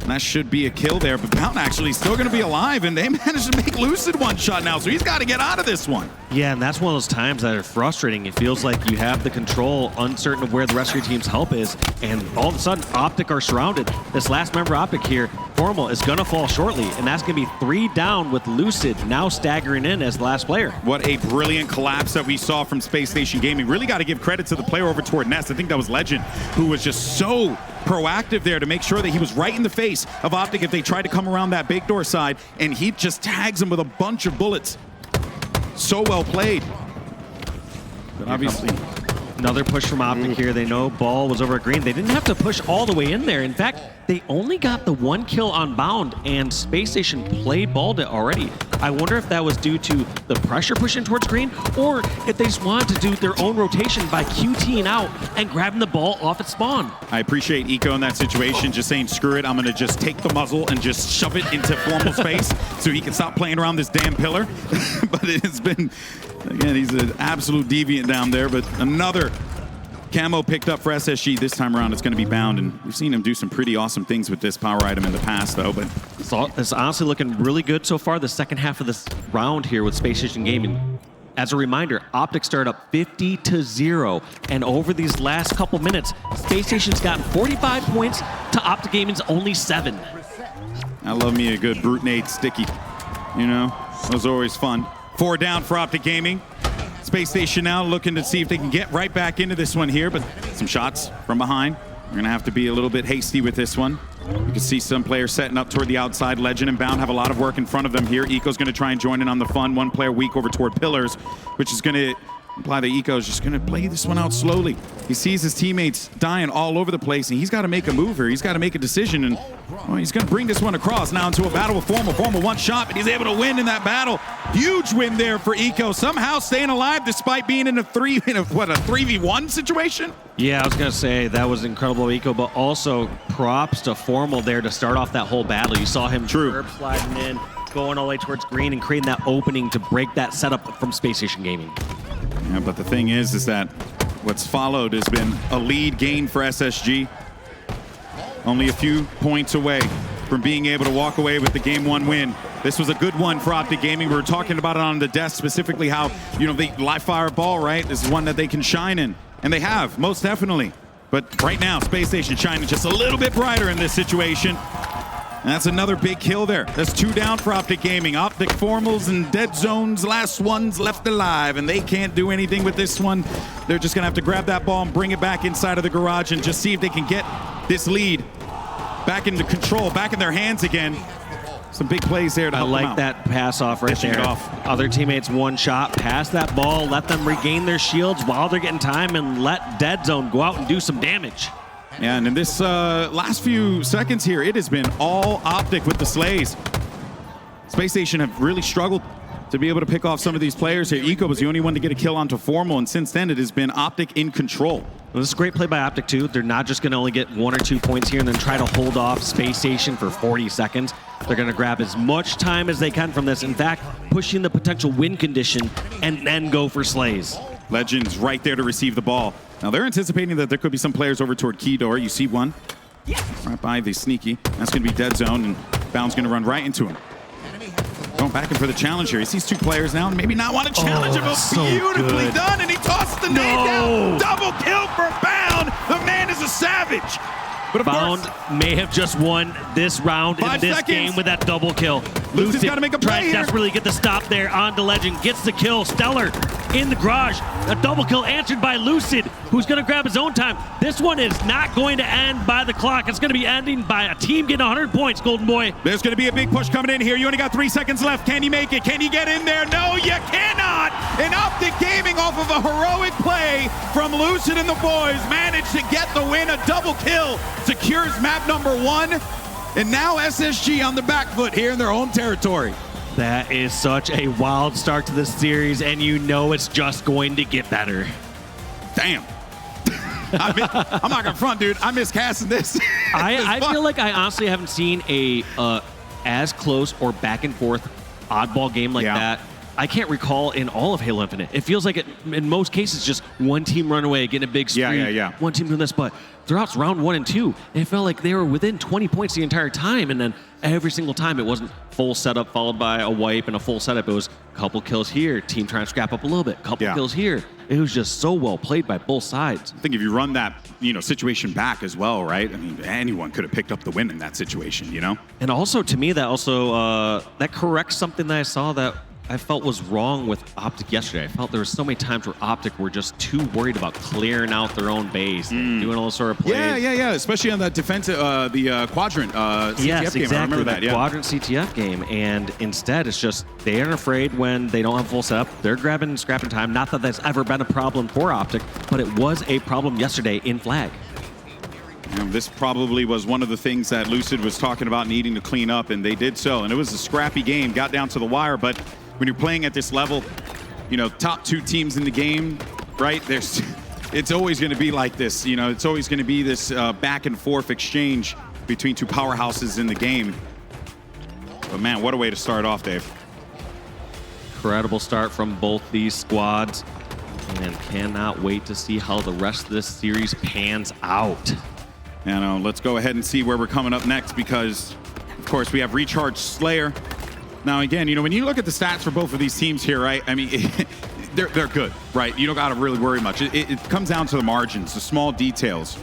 And that should be a kill there, but Bound actually still going to be alive, and they managed to make Lucid one shot now, so he's got to get out of this one. Yeah, and that's one of those times that are frustrating. It feels like you have the control, uncertain of where the rest of your team's help is, and all of a sudden, Optic are surrounded. This last member Optic here, Formal is going to fall shortly, and that's going to be 3 down with Lucid now staggering in as the last player. What a brilliant collapse that we saw from Space Station Gaming. Really got to give credit to the player over toward Nest. I think that was Legend, who was just so proactive there to make sure that he was right in the face of Optic if they tried to come around that big door side, and he just tags him with a bunch of bullets. So well played. But obviously, another push from Optic here. They know ball was over at green. They didn't have to push all the way in there. In fact, they only got the 1 kill on Bound, and Space Station played balled it already. I wonder if that was due to the pressure pushing towards green, or if they just wanted to do their own rotation by QTing out and grabbing the ball off its spawn. I appreciate Eco in that situation, just saying, screw it, I'm going to just take the muzzle and just shove it into Formal space so he can stop playing around this damn pillar. But it has been, again, he's an absolute deviant down there, but another camo picked up for SSG. This time around, it's going to be Bound, and we've seen him do some pretty awesome things with this power item in the past, though. But it's honestly looking really good so far, the second half of this round here with Space Station Gaming. As a reminder, Optic started up 50-0, and over these last couple minutes, Space Station's gotten 45 points to Optic Gaming's only 7. I love me a good Brute Nade sticky. You know, those are always fun. 4 down for Optic Gaming. Space Station now looking to see if they can get right back into this one here, but some shots from behind. We're going to have to be a little bit hasty with this one. You can see some players setting up toward the outside. Legend and Bound have a lot of work in front of them here. Eco's going to try and join in on the fun. 1 player weak over toward Pillars, which is going to imply that Eco is just going to play this one out slowly. He sees his teammates dying all over the place, and he's got to make a move here. He's got to make a decision, and well, he's going to bring this one across now into a battle with Formal. Formal 1 shot, but he's able to win in that battle. Huge win there for Eco, somehow staying alive despite being in a 3v1 situation? Yeah, I was going to say that was incredible, Eco, but also props to Formal there to start off that whole battle. You saw him curb sliding in, going all the way towards green and creating that opening to break that setup from Space Station Gaming. Yeah, but the thing is that what's followed has been a lead gain for SSG. Only a few points away from being able to walk away with the Game 1 win. This was a good one for Optic Gaming. We were talking about it on the desk, specifically how, you know, they live fire ball, right? This is one that they can shine in, and they have, most definitely. But right now, Space Station shining just a little bit brighter in this situation. And that's another big kill there. That's 2 down for Optic Gaming. Optic Formals and Dead Zone's last ones left alive, and they can't do anything with this one. They're just gonna have to grab that ball and bring it back inside of the garage and just see if they can get this lead back into control, back in their hands again. Some big plays there to help them out. I like that pass off right Dishing there. it off. Other teammates 1 shot, pass that ball, let them regain their shields while they're getting time, and let Dead Zone go out and do some damage. Yeah, and in this last few seconds here, it has been all Optic with the slays. Space Station have really struggled to be able to pick off some of these players here. Eco was the only one to get a kill onto Formal, and since then it has been Optic in control. Well, this is a great play by Optic too. They're not just going to only get 1 or 2 points here and then try to hold off Space Station for 40 seconds. They're going to grab as much time as they can from this. In fact, pushing the potential win condition and then go for slays. Legends right there to receive the ball. Now they're anticipating that there could be some players over toward Key Door. You see one right by the sneaky. That's going to be Dead Zone, and Bound's going to run right into him. Going back in for the challenge here. He sees 2 players now and maybe not want to challenge him. So beautifully good. done, and he tosses the nade down. Double kill for Bound. The man is a savage. But of Bound course, may have just won this round in 5 this seconds. game with that double kill. Lucid's gotta make a play trying to here. desperately get the stop there on the Legend. Gets the kill. Stellar in the garage. A double kill answered by Lucid, who's going to grab his own time. This one is not going to end by the clock. It's going to be ending by a team getting 100 points, Golden Boy. there's going to be a big push coming in here. You only got 3 seconds left. Can you make it? Can you get in there? No, you cannot. And Optic Gaming, off of a heroic play from Lucid and the boys, managed to get the win. A double kill secures map number 1. And now SSG on the back foot here in their own territory. That is such a wild start to this series, and you know it's just going to get better. Damn. I'm not gonna front, dude. I miss casting this. I feel like I honestly haven't seen a as close or back and forth oddball game like that. I can't recall in all of Halo Infinite. It feels like in most cases just one team run away, getting a big screen. Yeah. One team doing this, but throughout round 1 and 2, it felt like they were within 20 points the entire time. And then every single time it wasn't full setup followed by a wipe and a full setup. It was a couple kills here, team trying to scrap up a little bit, couple kills here. It was just so well played by both sides. I think if you run that, situation back as well, right? I mean, anyone could have picked up the win in that situation, And also, to me, that also that corrects something that I saw that I felt was wrong with Optic yesterday. I felt there were so many times where Optic were just too worried about clearing out their own base, and doing all those sort of plays. Yeah. Especially on the defensive, the quadrant CTF yes, game. Exactly. I remember that. Yeah. Quadrant CTF game, and instead it's just they aren't afraid when they don't have full setup. They're grabbing and scrapping time. Not that that's ever been a problem for Optic, but it was a problem yesterday in Flag. This probably was one of the things that Lucid was talking about needing to clean up, and they did so. And it was a scrappy game, got down to the wire, but when you're playing at this level, top 2 teams in the game, right? It's always going to be like this. It's always going to be this back and forth exchange between 2 powerhouses in the game. But man, what a way to start off, Dave. Incredible start from both these squads, and cannot wait to see how the rest of this series pans out. Let's go ahead and see where we're coming up next, because, of course, we have Recharge Slayer. Now, again, when you look at the stats for both of these teams here, right? I mean, they're good, right? You don't got to really worry much. It comes down to the margins, the small details,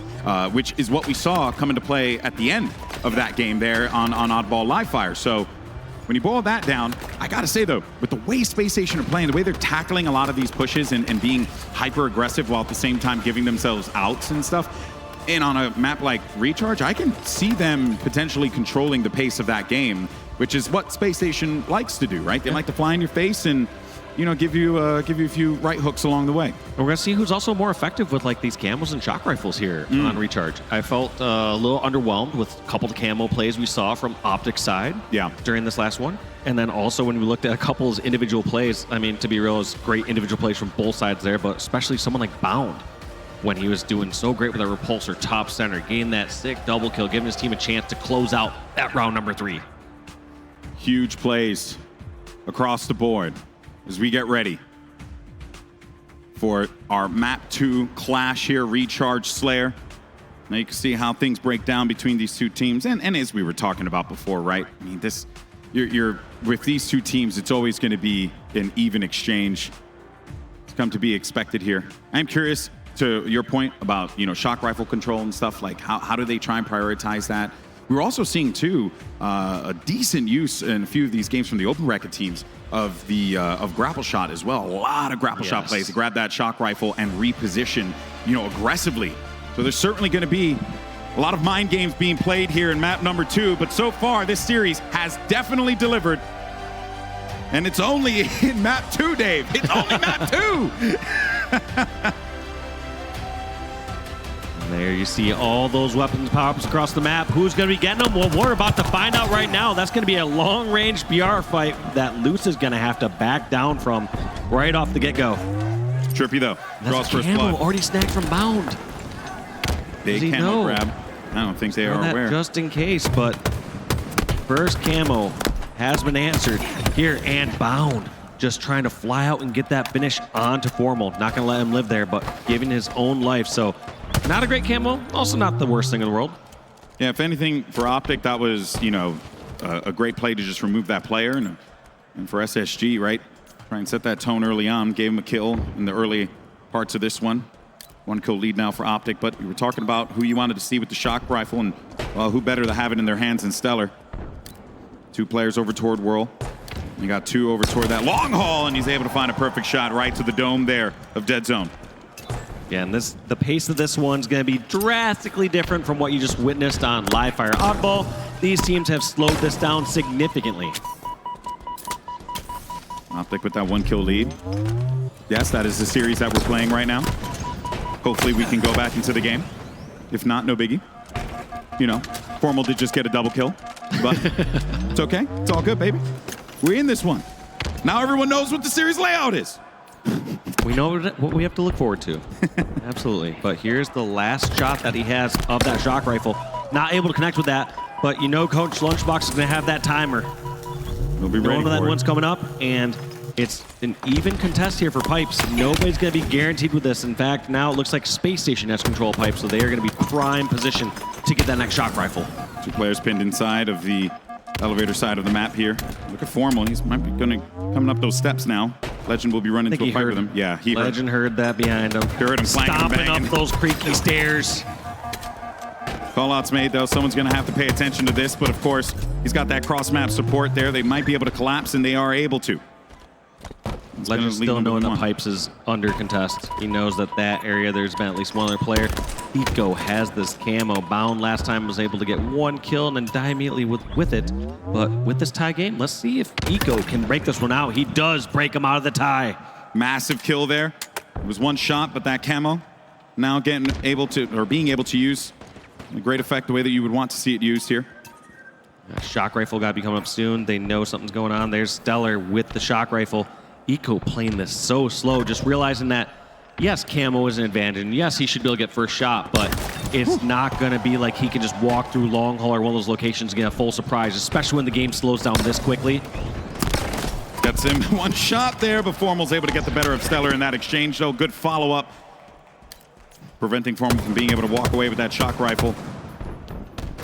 which is what we saw come into play at the end of that game there on Oddball Live Fire. So when you boil that down, I got to say, though, with the way Space Station are playing, the way they're tackling a lot of these pushes and being hyper-aggressive while at the same time giving themselves outs and stuff, and on a map like Recharge, I can see them potentially controlling the pace of that game, which is what Space Station likes to do, right? They like to fly in your face and, give you a few right hooks along the way. And we're gonna see who's also more effective with like these camos and shock rifles here on Recharge. I felt a little underwhelmed with a couple of camo plays we saw from Optic's side during this last one. And then also when we looked at a couple of individual plays, I mean, to be real, it was great individual plays from both sides there, but especially someone like Bound, when he was doing so great with a repulsor top center, getting that sick double kill, giving his team a chance to close out that round number 3. Huge plays across the board as we get ready for our map 2 clash here, Recharge Slayer. Now you can see how things break down between these 2 teams, and as we were talking about before, right? I mean, you're with these 2 teams, it's always going to be an even exchange. It's come to be expected here. I'm curious, to your point about shock rifle control and stuff, like how do they try and prioritize that? We were also seeing too a decent use in a few of these games from the Open Record teams of grapple shot as well. A lot of grapple shot plays to grab that shock rifle and reposition aggressively. So there's certainly going to be a lot of mind games being played here in map number 2, but so far this series has definitely delivered. And it's only in map 2, Dave. It's only map 2. There you see all those weapons pop-ups across the map. Who's going to be getting them? Well, we're about to find out right now. That's going to be a long-range BR fight that Luce is going to have to back down from right off the get-go. Trippy, though. Draws first blood. blood. Already snagged from Bound. They camo grab. I don't think they are aware. Just in case, but first camo has been answered here, and Bound just trying to fly out and get that finish onto Formal. Not going to let him live there, but giving his own life. So not a great camo, also not the worst thing in the world. Yeah, if anything, for Optic, that was, a great play to just remove that player. And for SSG, right, try and set that tone early on. Gave him a kill in the early parts of this one. 1 kill lead now for Optic, but we were talking about who you wanted to see with the shock rifle, and, well, who better to have it in their hands than Stellar. 2 players over toward Whirl. You got 2 over toward that long haul, and he's able to find a perfect shot right to the dome there of Dead Zone. Yeah, and the pace of this one's going to be drastically different from what you just witnessed on Live Fire Oddball. These teams have slowed this down significantly. Optic with that 1 kill lead. Yes, that is the series that we're playing right now. Hopefully we can go back into the game. If not, no biggie. Formal did just get a double kill, but it's okay. It's all good, baby. We're in this one. Now everyone knows what the series layout is. We know what we have to look forward to. Absolutely. But here's the last shot that he has of that shock rifle. Not able to connect with that, but Coach Lunchbox is going to have that timer. We'll be ready for that it. one's coming up, and It's an even contest here for Pipes. Nobody's going to be guaranteed with this. In fact, now it looks like Space Station has control of Pipes, so they are going to be prime position to get that next shock rifle. 2 players pinned inside of the elevator side of the map here. Look at Formal. He's might be coming up those steps now. Legend will be running to a fight with him. Yeah, he Legend heard that behind him. Heard him stomping up those creaky stairs. Call-outs made, though. Someone's going to have to pay attention to this, but of course, he's got that cross-map support there. They might be able to collapse, and they are able to. Legend still knowing that Pipes is under contest. He knows that that area there's been at least one other player. Eco has this camo. Bound last time was able to get 1 kill and then die immediately with it. But with this tie game, let's see if Eco can break this one out. He does break him out of the tie. Massive kill there. It was 1 shot, but that camo now being able to use a great effect the way that you would want to see it used here. Shock rifle got to be coming up soon. They know something's going on. There's Stellar with the shock rifle. Eco playing this so slow, just realizing that, yes, camo is an advantage, and yes, he should be able to get first shot, but it's not going to be like he can just walk through long haul or one of those locations and get a full surprise, especially when the game slows down this quickly. Gets him 1 shot there, but Formal's able to get the better of Stellar in that exchange, though. Good follow-up, preventing Formal from being able to walk away with that shock rifle.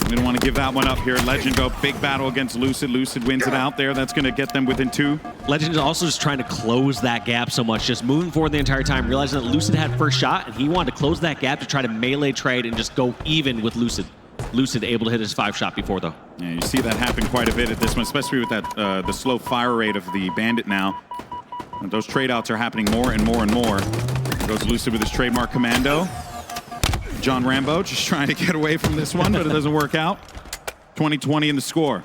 We didn't want to give that one up here. Legend go big battle against Lucid. Lucid wins it out there. That's going to get them within 2. Legend is also just trying to close that gap so much, just moving forward the entire time, realizing that Lucid had first shot, and he wanted to close that gap to try to melee trade and just go even with Lucid. Lucid able to hit his 5 shot before, though. Yeah, you see that happen quite a bit at this one, especially with that the slow fire rate of the Bandit now. And those trade-outs are happening more and more and more. There goes Lucid with his trademark commando. John Rambo just trying to get away from this one, but it doesn't work out. 20-20 in the score.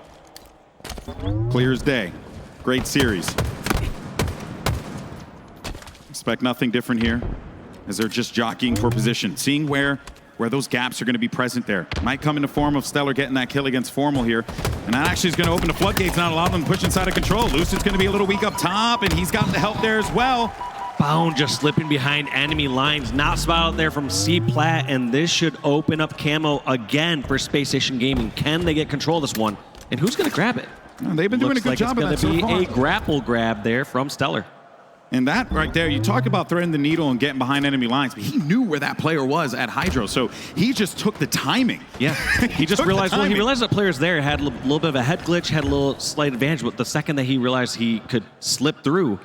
Clear as day. Great series. Expect nothing different here as they're just jockeying for position. Seeing where those gaps are going to be present there. Might come in the form of Stellar getting that kill against Formal here. And that actually is going to open the floodgates, not allow them to push inside of control. Lucid's going to be a little weak up top, and he's got the help there as well. Bound just slipping behind enemy lines, not spotted there from C-Plat, and this should open up camo again for Space Station Gaming. Can they get control of this one? And who's going to grab it? They've been doing a good job of that so far. It's going to be a grapple grab there from Stellar. And that right there, you talk about threading the needle and getting behind enemy lines, but he knew where that player was at Hydro, so he just took the timing. Yeah, he just realized, well, he realized that players there had a little bit of a head glitch, had a little slight advantage, but the second that he realized he could slip through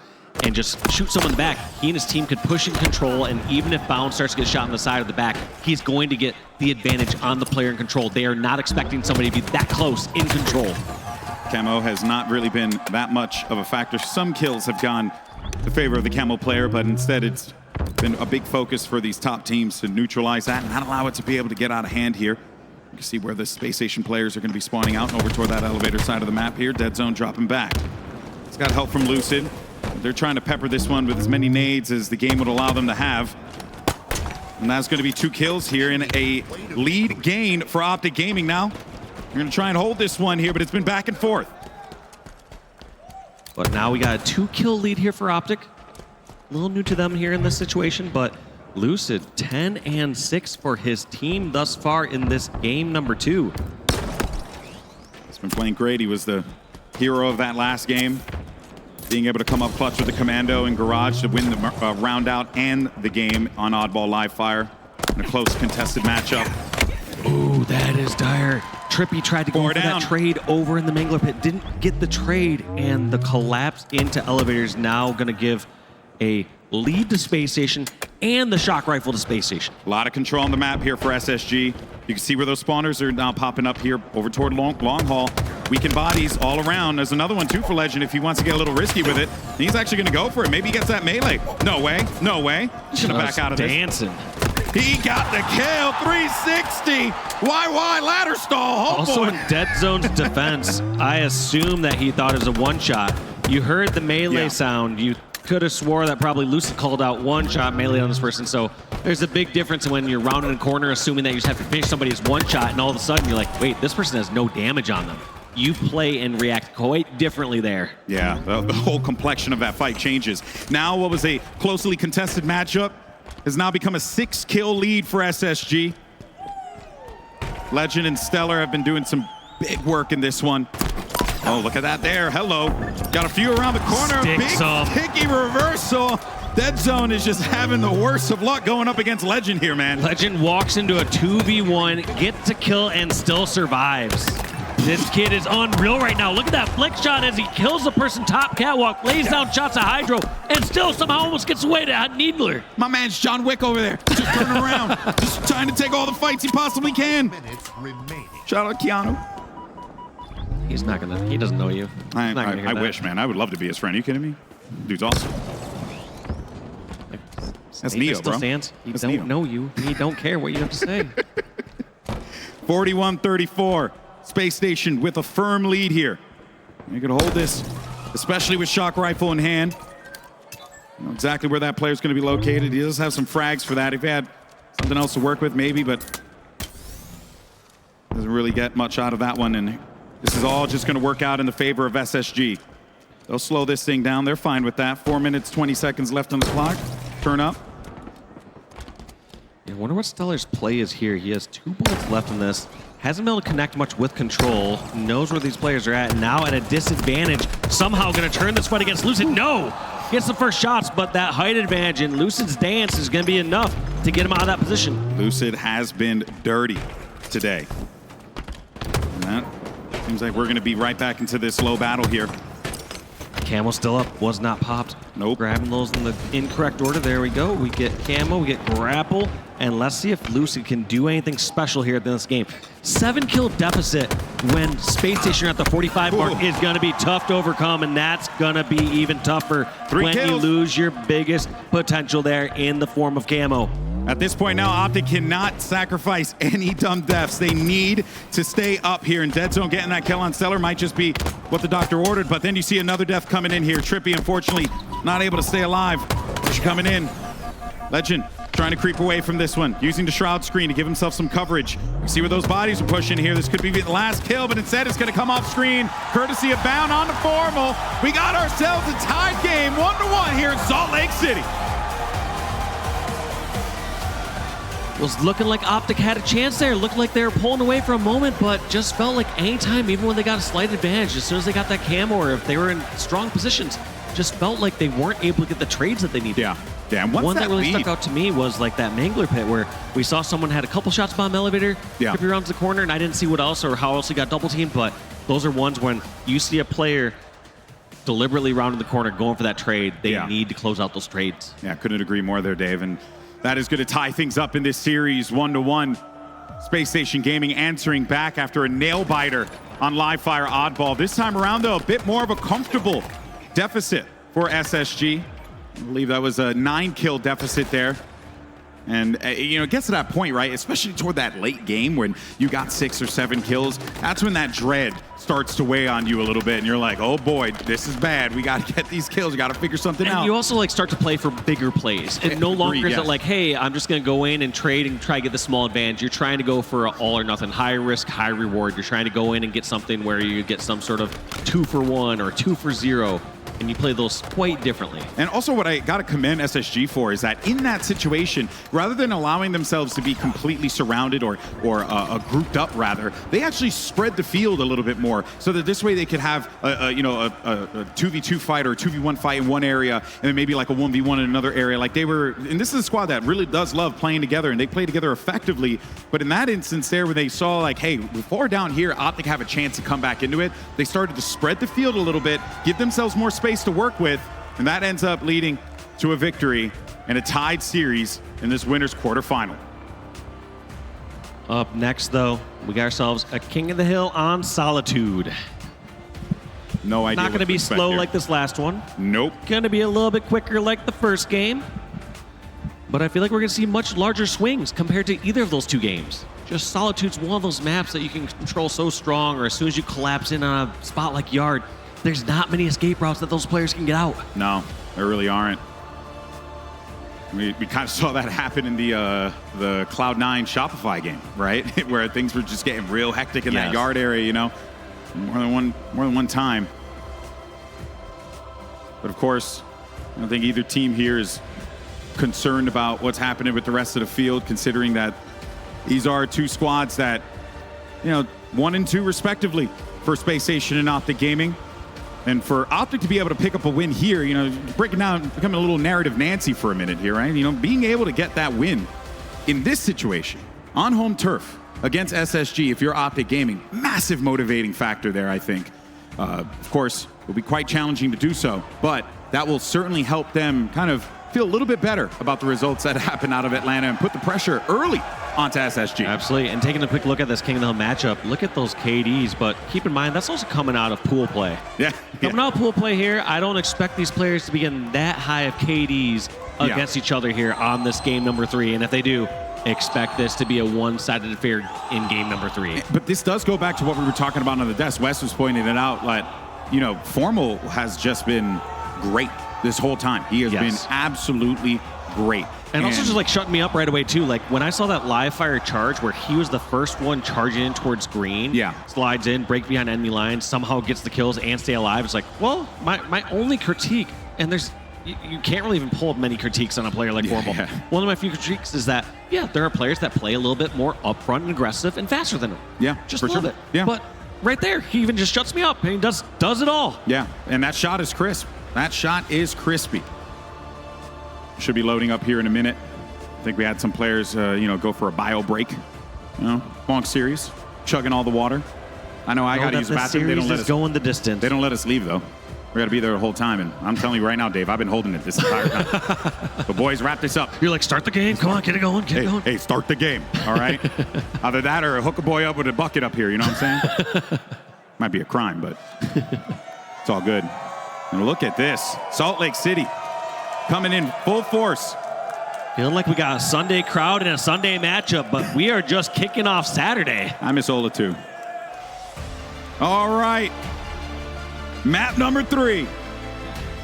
and just shoot someone back, he and his team could push and control, and even if Bound starts to get shot in the side of the back, he's going to get the advantage on the player in control. They are not expecting somebody to be that close in control. Camo has not really been that much of a factor. Some kills have gone in favor of the Camo player, but instead it's been a big focus for these top teams to neutralize that and not allow it to be able to get out of hand here. You can see where the Space Station players are going to be spawning out and over toward that elevator side of the map here. Dead Zone dropping back. It's got help from Lucid. They're trying to pepper this one with as many nades as the game would allow them to have. And that's going to be 2 kills here in a lead gain for Optic Gaming now. They're going to try and hold this one here, but it's been back and forth. But now we got a 2-kill lead here for Optic. A little new to them here in this situation, but Lucid 10-6 for his team thus far in this game number 2. He's been playing great. He was the hero of that last game. Being able to come up clutch with the Commando and Garage to win the round out and the game on Oddball Live Fire in a close contested matchup. Ooh, that is dire. Trippy tried to go for that trade over in the Mangler Pit, didn't get the trade, and the collapse into elevators now going to give a lead to Space Station and the shock rifle to Space Station. A lot of control on the map here for SSG. You can see where those spawners are now popping up here over toward long haul. Weakened bodies all around. There's another one too for Legend if he wants to get a little risky with it. And he's actually going to go for it. Maybe he gets that melee. No way. No way. He's going to back out of this. Dancing. He got the kill. 360. YY ladder stall. Oh, also boy. in Dead Zone's defense, I assume that he thought it was a 1-shot. You heard the melee sound. You could have swore that probably Lucid called out 1-shot melee on this person. So there's a big difference when you're rounding a corner, assuming that you just have to finish somebody's 1-shot, and all of a sudden you're like, wait, this person has no damage on them. You play and react quite differently there. Yeah, the whole complexion of that fight changes. Now what was a closely contested matchup has now become a 6-kill lead for SSG. Legend and Stellar have been doing some big work in this one. Oh, look at that there. Hello. Got a few around the corner. Sticks Big up. picky reversal. Dead Zone is just having the worst of luck going up against Legend here, man. Legend walks into a 2v1, gets a kill, and still survives. This kid is unreal right now. Look at that flick shot as he kills the person top catwalk, lays down shots at Hydro, and still somehow almost gets away to Needler. My man's John Wick over there. Just turning around. Just trying to take all the fights he possibly can. Shout out Keanu. He's not gonna, he doesn't know you. I wish, man. I would love to be his friend. Are you kidding me? Dude's awesome. That's Neo, still bro. Stands. He That's don't Neo. know you. He don't care what you have to say. 41-34. Space Station with a firm lead here. You can hold this, especially with Shock Rifle in hand. You know exactly where that player's going to be located. He does have some frags for that. If he had something else to work with, maybe, but doesn't really get much out of that one. And this is all just going to work out in the favor of SSG. They'll slow this thing down. They're fine with that. 4 minutes, 20 seconds left on the clock. Turn up. I wonder what Stellar's play is here. He has 2 bullets left in this. Hasn't been able to connect much with control. Knows where these players are at. Now at a disadvantage. Somehow going to turn this fight against Lucid. No! Gets the first shots, but that height advantage in Lucid's dance is going to be enough to get him out of that position. Lucid has been dirty today. And that seems like we're going to be right back into this slow battle here. Camo still up, was not popped. Nope. Grabbing those in the incorrect order. There we go. We get Camo, we get Grapple, and let's see if Lucid can do anything special here in this game. 7-kill deficit when Space Station are at the 45 mark is going to be tough to overcome, and that's going to be even tougher 3 when kills. you lose your biggest potential there in the form of Camo. At this point now, Optic cannot sacrifice any dumb deaths. They need to stay up here. And Dead Zone getting that kill on Stellar might just be what the doctor ordered. But then you see another death coming in here. Trippy, unfortunately, not able to stay alive. Push coming in. Legend trying to creep away from this one, using the Shroud screen to give himself some coverage. You see where those bodies are pushing here. This could be the last kill, but instead it's going to come off screen. Courtesy of Bound on the Formal. We got ourselves a tied game, 1-1 here in Salt Lake City. Was looking like Optic had a chance there. Looked like they were pulling away for a moment, but just felt like anytime, even when they got a slight advantage, as soon as they got that camo or if they were in strong positions, just felt like they weren't able to get the trades that they needed. Yeah. And once one that really lead, stuck out to me was like that Mangler pit where we saw someone had a couple shots bomb elevator, Yeah. Trippy rounds the corner, and I didn't see what else or how else he got double teamed, but those are ones when you see a player deliberately rounding the corner going for that trade, they need to close out those trades. Yeah, couldn't agree more there, Dave. And that is going to tie things up in this series 1-1. Space Station Gaming answering back after a nail biter on Live Fire Oddball. This time around, though, a bit more of a comfortable deficit for SSG. I believe that was a 9-kill deficit there. And, you know, it gets to that point, right? Especially toward that late game when you got 6 or 7 kills. That's when that dread starts to weigh on you a little bit. And you're like, oh boy, this is bad. We got to get these kills. We got to figure something out. And you also like start to play for bigger plays. It no longer is it like, hey, I'm just going to go in and trade and try to get the small advantage. You're trying to go for all or nothing, high risk, high reward. You're trying to go in and get something where you get some sort of 2-for-1 or 2-for-0. And you play those quite differently. And also what I got to commend SSG for is that in that situation, rather than allowing themselves to be completely surrounded or grouped up rather, they actually spread the field a little bit more so that this way they could have a 2v2 fight or a 2v1 fight in one area and then maybe like a 1v1 in another area. Like they were, and this is a squad that really does love playing together and they play together effectively. But in that instance there where they saw like, hey, before down here, Optic have a chance to come back into it, they started to spread the field a little bit, give themselves more space to work with, and that ends up leading to a victory and a tied series in this winner's quarterfinal. Up next, though, we got ourselves a King of the Hill on Solitude. No idea. Not going to be slow like this last one. Nope. Going to be a little bit quicker like the first game. But I feel like we're going to see much larger swings compared to either of those two games. Just Solitude's one of those maps that you can control so strong, or as soon as you collapse in on a spot like Yard, there's not many escape routes that those players can get out. No, there really aren't. We kind of saw that happen in the Cloud9 Shopify game, right? Where things were just getting real hectic in that Yard area, you know, more than one time. But of course, I don't think either team here is concerned about what's happening with the rest of the field, considering that these are two squads that, you know, 1 and 2 respectively for Space Station and Optic Gaming. And for Optic to be able to pick up a win here, you know, breaking down, becoming a little narrative Nancy for a minute here, right? You know, being able to get that win in this situation on home turf against SSG, if you're Optic Gaming, massive motivating factor there, I think. Of course, it will be quite challenging to do so, but that will certainly help them kind of feel a little bit better about the results that happen out of Atlanta and put the pressure early onto SSG. Absolutely. And taking a quick look at this King of the Hill matchup, look at those KDs, but keep in mind that's also coming out of pool play. Yeah. Coming out of pool play here, I don't expect these players to be getting that high of KDs against each other here on this game number 3. And if they do, expect this to be a one-sided affair in game number 3. But this does go back to what we were talking about on the desk. Wes was pointing it out, like, you know, Formal has just been great this whole time. He has been absolutely great. And also just like shutting me up right away too. Like when I saw that live fire charge where he was the first one charging in towards green, slides in, break behind enemy lines, somehow gets the kills and stay alive. It's like, well, my only critique, and there's you can't really even pull up many critiques on a player like Formal. One of my few critiques is that, there are players that play a little bit more upfront and aggressive and faster than him. Yeah, just for love sure. it. Yeah. But right there, he even just shuts me up and he does it all. Yeah, and that shot is crisp. That shot is crispy. Should be loading up here in a minute. I think we had some players, go for a bio break. Long series, chugging all the water. I know I got to use the bathroom. They don't let us go in the distance. They don't let us leave though. We got to be there the whole time, and I'm telling you right now, Dave, I've been holding it this entire time. But boys, wrap this up. You're like, start the game. Come on, get it going, get it going. Hey, start the game. All right. Either that or hook a boy up with a bucket up here. You know what I'm saying? Might be a crime, but it's all good. And look at this, Salt Lake City coming in full force. Feeling like we got a Sunday crowd and a Sunday matchup, but we are just kicking off Saturday. I miss Ola too. All right. Map number 3.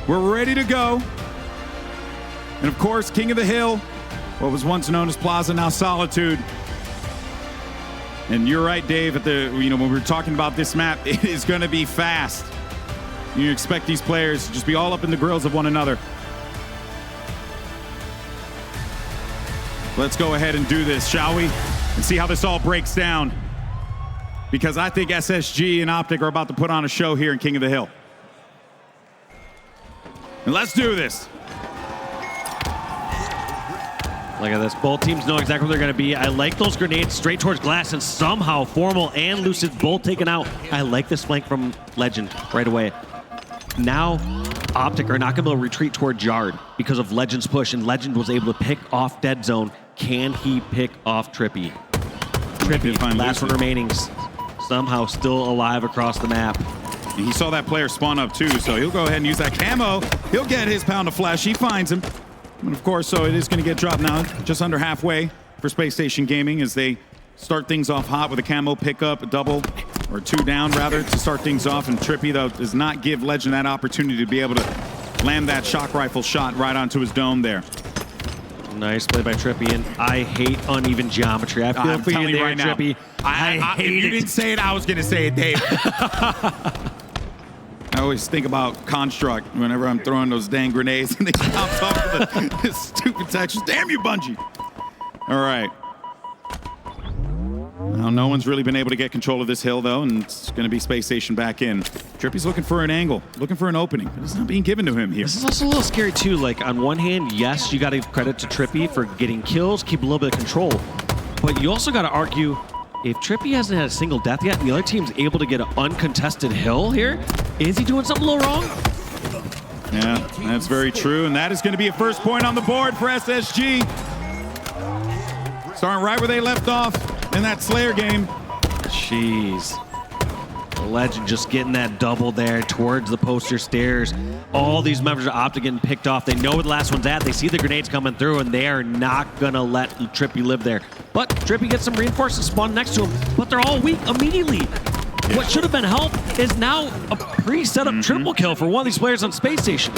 We're ready to go. And of course, King of the Hill, what was once known as Plaza, now Solitude. And you're right, Dave, when we were talking about this map, it is going to be fast. You expect these players to just be all up in the grills of one another. Let's go ahead and do this, shall we? And see how this all breaks down. Because I think SSG and Optic are about to put on a show here in King of the Hill. And let's do this. Look at this. Both teams know exactly where they're going to be. I like those grenades straight towards glass, and somehow Formal and Lucid both taken out. I like this flank from Legend right away. Now, Optic are not going to be able to retreat toward Yard because of Legend's push, and Legend was able to pick off Dead Zone. Can he pick off Trippy? Trippy, last one remaining, somehow still alive across the map. And he saw that player spawn up too, so he'll go ahead and use that camo. He'll get his pound of flesh. He finds him. And of course, so it is going to get dropped now, just under halfway for Space Station Gaming as they start things off hot with a camo pickup, a double, or 2 down rather, to start things off. And Trippy, though, does not give Legend that opportunity to be able to land that shock rifle shot right onto his dome there. Nice play by Trippy, and I hate uneven geometry. I feel for you there, right Trippy. I hate it. If you didn't say it, I was going to say it, Dave. I always think about Construct whenever I'm throwing those dang grenades and they bounce off of the stupid textures. Damn you, Bungie. All right. Well, no one's really been able to get control of this hill, though, and it's going to be Space Station back in. Trippy's looking for an angle, looking for an opening, but it's not being given to him here. This is also a little scary, too. Like, on one hand, yes, you got to give credit to Trippy for getting kills, keep a little bit of control. But you also got to argue, if Trippy hasn't had a single death yet and the other team's able to get an uncontested hill here, is he doing something a little wrong? Yeah, that's very true, and that is going to be a first point on the board for SSG. Starting right where they left off in that Slayer game. Jeez. Legend just getting that double there towards the poster stairs. All these members of Optic getting picked off. They know where the last one's at. They see the grenades coming through, and they are not going to let Trippy live there. But Trippy gets some reinforcements spawned next to him, but they're all weak immediately. Yeah. What should have been help is now a pre-set up triple kill for one of these players on Space Station.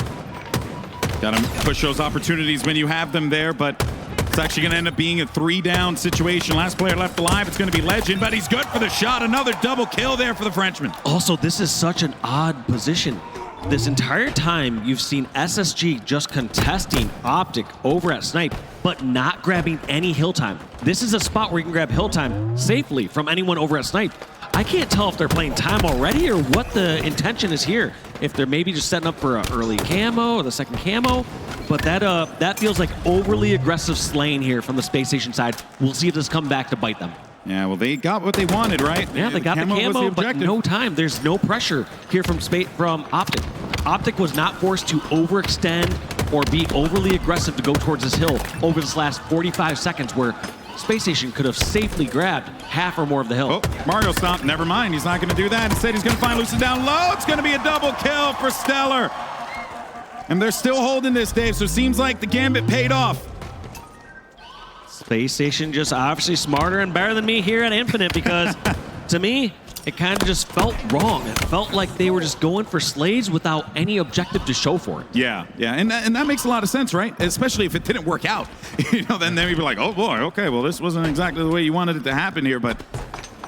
Got to push those opportunities when you have them there, but it's actually going to end up being a 3-down situation. Last player left alive, it's going to be Legend, but he's good for the shot. Another double kill there for the Frenchman. Also, this is such an odd position. This entire time, you've seen SSG just contesting Optic over at Snipe, but not grabbing any hill time. This is a spot where you can grab hill time safely from anyone over at Snipe. I can't tell if they're playing time already or what the intention is here. If they're maybe just setting up for an early camo or the second camo. But that feels like overly aggressive slaying here from the Space Station side. We'll see if this comes back to bite them. Yeah, well, they got what they wanted, right? Yeah, they got the was camo, but objective. no time. There's no pressure here from Optic. Optic was not forced to overextend or be overly aggressive to go towards this hill over this last 45 seconds where Space Station could have safely grabbed half or more of the hill. Oh, Mario Stomp, never mind. He's not going to do that. Instead, he's going to find Lucid down low. It's going to be a double kill for Stellar. And they're still holding this, Dave, so it seems like the gambit paid off. Space Station just obviously smarter and better than me here at Infinite because to me, it kind of just felt wrong. It felt like they were just going for slays without any objective to show for it. Yeah, and that makes a lot of sense, right? Especially if it didn't work out. Then you'd be like, oh boy, okay, well, this wasn't exactly the way you wanted it to happen here, but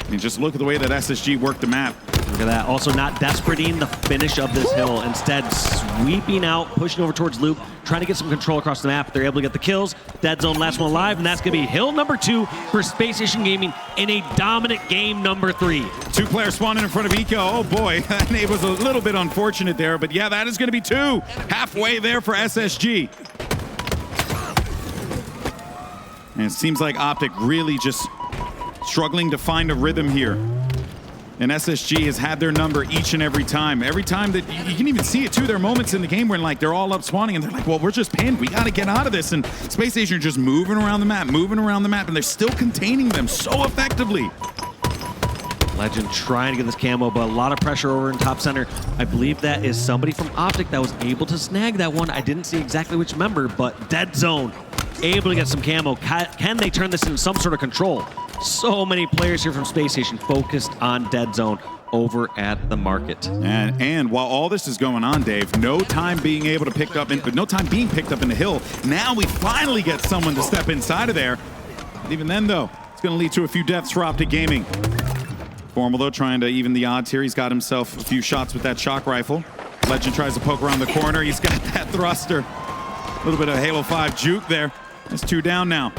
I mean, just look at the way that SSG worked the map. Look at that. Also not desperating the finish of this hill. Instead, sweeping out, pushing over towards Loop, trying to get some control across the map. They're able to get the kills. Dead Zone last one alive, and that's going to be hill number 2 for Space Station Gaming in a dominant game number 3. 2 players spawning in front of Eco. Oh boy, that name was a little bit unfortunate there, but yeah, that is going to be 2. Halfway there for SSG. And it seems like Optic really just struggling to find a rhythm here. And SSG has had their number each and every time. Every time that you can even see it too. There are moments in the game where like they're all up spawning and they're like, well, we're just pinned. We got to get out of this. And Space Station are just moving around the map, and they're still containing them so effectively. Legend trying to get this camo, but a lot of pressure over in top center. I believe that is somebody from Optic that was able to snag that one. I didn't see exactly which member, but Dead Zone able to get some camo. Can they turn this into some sort of control? So many players here from Space Station focused on Dead Zone over at the market. And while all this is going on, Dave, no time being picked up in the hill. Now we finally get someone to step inside of there. Even then, though, it's going to lead to a few deaths for Optic Gaming. Formal, though, trying to even the odds here. He's got himself a few shots with that shock rifle. Legend tries to poke around the corner. He's got that thruster. A little bit of Halo 5 juke there. That's 2 down now.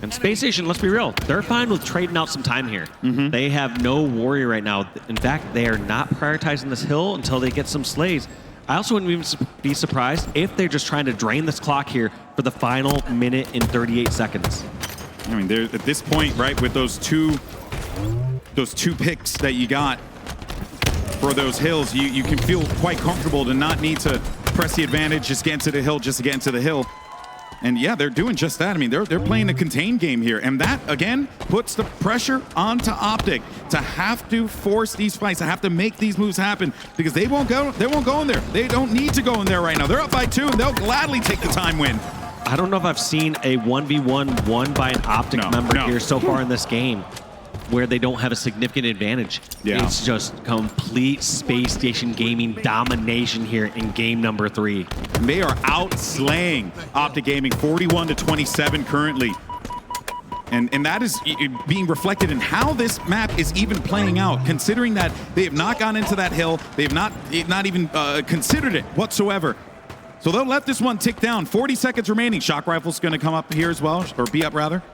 And Space Station, let's be real, they're fine with trading out some time here. They have no Warrior right now. In fact, they are not prioritizing this hill until they get some slays. I also wouldn't even be surprised if they're just trying to drain this clock here for the final minute and 38 seconds. I mean, they're at this point, right, with those two picks that you got for those hills, you can feel quite comfortable to not need to press the advantage, just get into the hill. And yeah, they're doing just that. I mean, they're playing a contained game here. And that, again, puts the pressure onto Optic to have to force these fights, to have to make these moves happen, because they won't go in there. They don't need to go in there right now. They're up by 2, and they'll gladly take the time win. I don't know if I've seen a 1v1 won by an Optic member here so far in this game where they don't have a significant advantage. Yeah. It's just complete Space Station Gaming domination here in game number 3. And they are outslaying Optic Gaming 41-27 currently. And that is being reflected in how this map is even playing out, considering that they have not gone into that hill. They have not even considered it whatsoever. So they'll let this one tick down. 40 seconds remaining. Shock Rifle's going to come up here as well, or be up rather.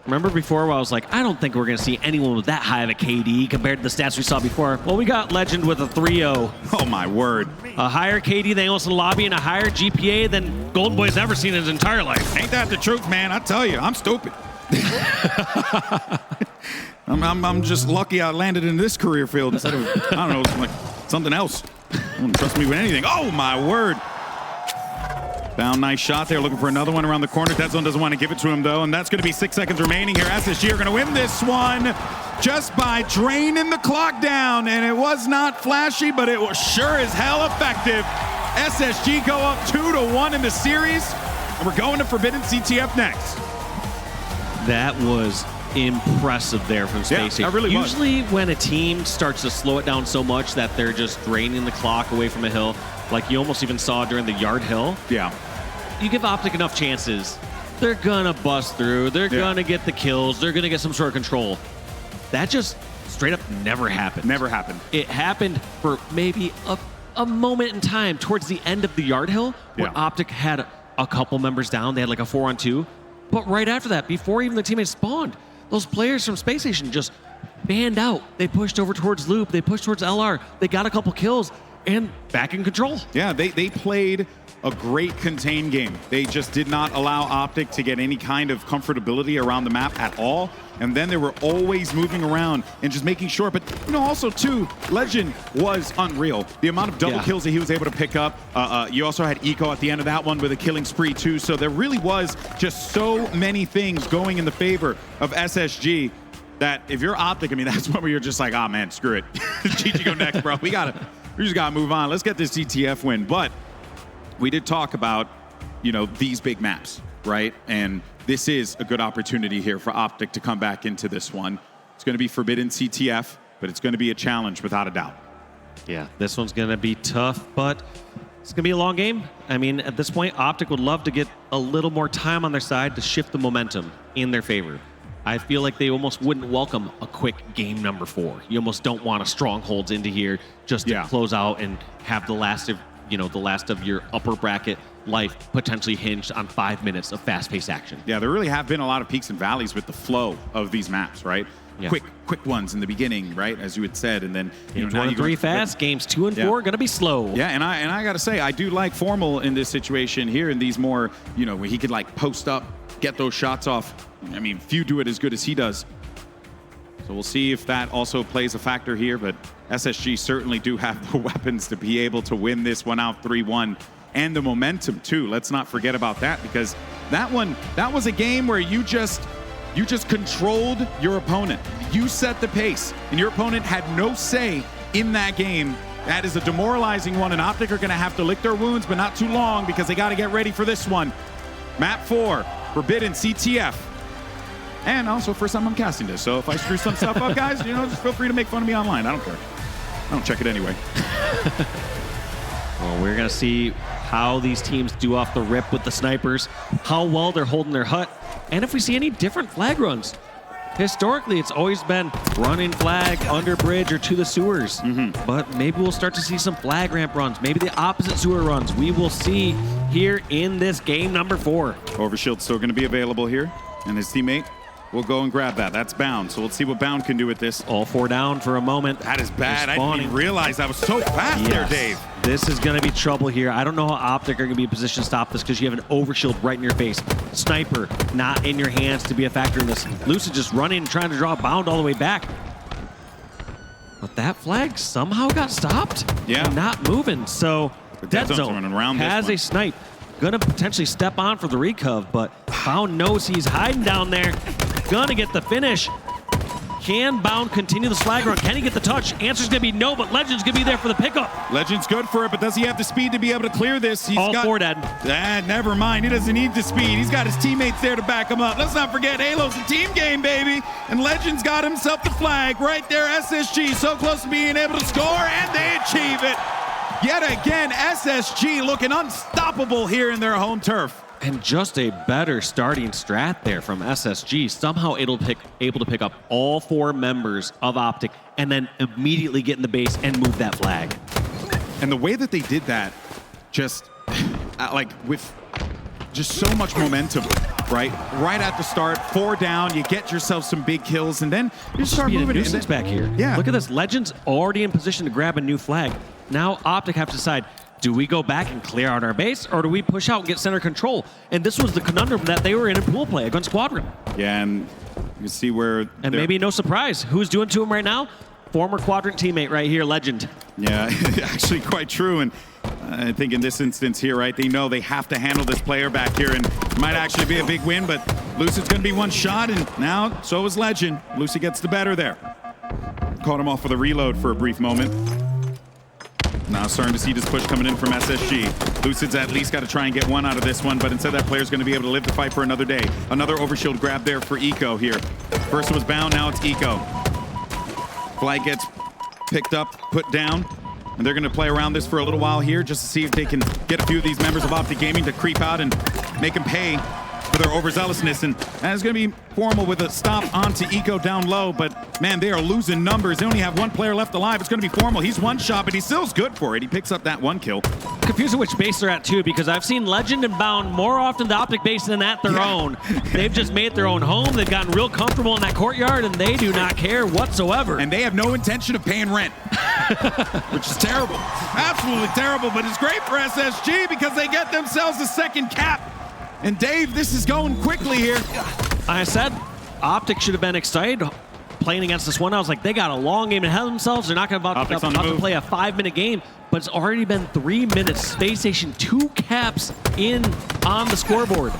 Remember before where I was like, I don't think we're going to see anyone with that high of a KD compared to the stats we saw before. Well, we got Legend with a 3-0. Oh, my word. A higher KD than Almost in the Lobby and a higher GPA than Golden Boy's ever seen in his entire life. Ain't that the truth, man? I tell you, I'm stupid. I'm just lucky I landed in this career field instead of, I don't know, like something else. Don't trust me with anything. Oh, my word. Down, nice shot there, looking for another one around the corner. Dead Zone doesn't want to give it to him, though, and that's going to be 6 seconds remaining here. SSG are going to win this one just by draining the clock down, and it was not flashy, but it was sure as hell effective. SSG go up 2-1 in the series, and we're going to Forbidden CTF next. That was impressive there from Space Station. That really was. Usually when a team starts to slow it down so much that they're just draining the clock away from a hill, like you almost even saw during the Yard Hill. Yeah. You give Optic enough chances, they're gonna bust through, they're gonna get the kills, they're gonna get some sort of control. That just straight up never happened. Never happened. It happened for maybe a moment in time towards the end of the Yard Hill where Optic had a couple members down. They had like a 4-on-2. But right after that, before even the teammates spawned, those players from Space Station just banned out. They pushed over towards Loop. They pushed towards LR. They got a couple kills and back in control. Yeah, they played a great contained game. They just did not allow Optic to get any kind of comfortability around the map at all. And then they were always moving around and just making sure. But, also, too, Legend was unreal. The amount of double kills that he was able to pick up. You also had Eco at the end of that one with a killing spree, too. So there really was just so many things going in the favor of SSG that if you're Optic, I mean, that's when you're just like, oh, man, screw it. GG go next, bro. We just got to move on. Let's get this CTF win. But we did talk about, these big maps, right? And this is a good opportunity here for Optic to come back into this one. It's going to be Forbidden CTF, but it's going to be a challenge without a doubt. Yeah, this one's going to be tough, but it's going to be a long game. I mean, at this point, Optic would love to get a little more time on their side to shift the momentum in their favor. I feel like they almost wouldn't welcome a quick game number 4. You almost don't want a strongholds into here just to close out and have the last of your upper bracket life potentially hinged on 5 minutes of fast-paced action. Yeah, there really have been a lot of peaks and valleys with the flow of these maps, right? Yeah. Quick ones in the beginning, right? As you had said, and then games 1 and 3 fast, games 2 and 4 gonna be slow. Yeah, and I gotta say, I do like Formal in this situation here, in these more, where he could post up, get those shots off. I mean, few do it as good as he does. So we'll see if that also plays a factor here, but SSG certainly do have the weapons to be able to win this one out 3-1. And the momentum too. Let's not forget about that, because that was a game where you just controlled your opponent. You set the pace, and your opponent had no say in that game. That is a demoralizing one, and Optic are going to have to lick their wounds, but not too long, because they got to get ready for this one. Map 4, Forbidden CTF. And also, first time I'm casting this, so if I screw some stuff up, guys, just feel free to make fun of me online. I don't care. I don't check it anyway. Well, we're going to see how these teams do off the rip with the snipers, how well they're holding their hut, and if we see any different flag runs. Historically, it's always been running flag, under bridge, or to the sewers. But maybe we'll start to see some flag ramp runs, maybe the opposite sewer runs. We will see here in this game number 4. Overshield's still going to be available here, and his teammate will go and grab that. That's Bound, so let's see what Bound can do with this. All 4 down for a moment. That is bad. I didn't even realize that was so fast there, Dave. This is going to be trouble here. I don't know how Optic are going to be in position to stop this, because you have an overshield right in your face. Sniper not in your hands to be a factor in this. Lucid just running and trying to draw Bound all the way back. But that flag somehow got stopped. Yeah. And not moving. So Dead Zone has a snipe. Gonna potentially step on for the recov, but Bound knows he's hiding down there. Gonna get the finish. Can Bound continue the slag run? Can he get the touch? Answer's gonna be no, but Legend's gonna be there for the pickup. Legend's good for it, but does he have the speed to be able to clear this? All 4 dead. Never mind. He doesn't need the speed. He's got his teammates there to back him up. Let's not forget, Halo's a team game, baby. And Legend's got himself the flag right there. SSG so close to being able to score, and they achieve it. Yet again, SSG looking unstoppable here in their home turf. And just a better starting strat there from SSG. Somehow able to pick up all 4 members of Optic and then immediately get in the base and move that flag. And the way that they did that, just with just so much momentum, right? Right at the start, 4 down, you get yourself some big kills, and then you start moving it back here. Yeah. Look at this. Legend's already in position to grab a new flag. Now Optic have to decide, do we go back and clear out our base, or do we push out and get center control? And this was the conundrum that they were in pool play against Squadron. Yeah, and you can see where... And maybe no surprise. Who's doing to him right now? Former Quadrant teammate right here, Legend. Yeah, actually quite true. And I think in this instance here, right, they know they have to handle this player back here, and it might actually be a big win, but Lucid's going to be one shot, and now so is Legend. Lucid gets the better there. Caught him off with a reload for a brief moment. Now starting to see this push coming in from SSG. Lucid's at least got to try and get one out of this one, but instead that player's going to be able to live the fight for another day. Another overshield grab there for Eco here. First was Bound, now it's Eco. Flag gets picked up, put down, and they're going to play around this for a little while here just to see if they can get a few of these members of Optic Gaming to creep out and make them pay for their overzealousness. And it's going to be Formal with a stop onto Eco down low, but man, they are losing numbers. They only have 1 player left alive. It's going to be Formal. He's one shot, but he still's good for it. He picks up that 1 kill. confusing which base they're at, too, because I've seen Legend and Bound more often the Optic base than at their own. They've just made their own home. They've gotten real comfortable in that courtyard, and they do not care whatsoever. And they have no intention of paying rent, which is terrible. Absolutely terrible, but it's great for SSG because they get themselves a second cap. And Dave, this is going quickly here. I said Optic should have been excited playing against this one. I was like, they got a long game ahead of themselves. They're not going to play a 5-minute game, but it's already been 3 minutes. Space Station 2 caps in on the scoreboard.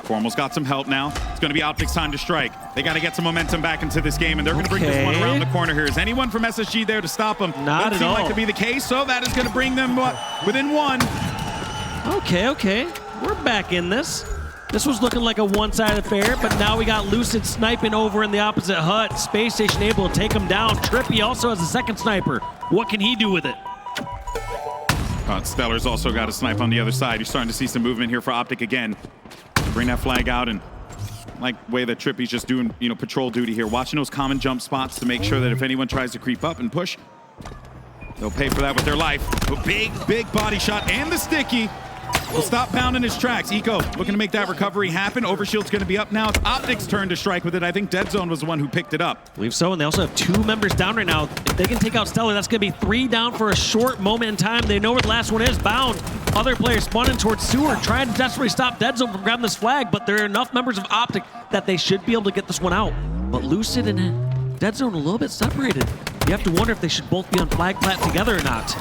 Formal's got some help now. It's going to be Optic's time to strike. They got to get some momentum back into this game, and they're going to bring this one around the corner here. Is anyone from SSG there to stop them? Not at all. Doesn't seem like to be the case, so that is going to bring them within one. Okay. We're back in this. This was looking like a one-sided affair, but now we got Lucid sniping over in the opposite hut. Space Station able to take him down. Trippy also has a second sniper. What can he do with it? Stellar's also got a snipe on the other side. You're starting to see some movement here for Optic again. Bring that flag out, and like way that Trippy's just doing, patrol duty here. Watching those common jump spots to make sure that if anyone tries to creep up and push, they'll pay for that with their life. A big body shot and the sticky. Will stop Bound in his tracks. Eco looking to make that recovery happen. Overshield's going to be up now. It's Optic's turn to strike with it. I think Dead Zone was the one who picked it up. I believe so, and they also have 2 members down right now. If they can take out Stellar, that's going to be 3 down for a short moment in time. They know where the last one is. Bound. Other players spawning towards Sewer, trying to desperately stop Dead Zone from grabbing this flag, but there are enough members of Optic that they should be able to get this one out. But Lucid and Dead Zone a little bit separated. You have to wonder if they should both be on flag plat together or not.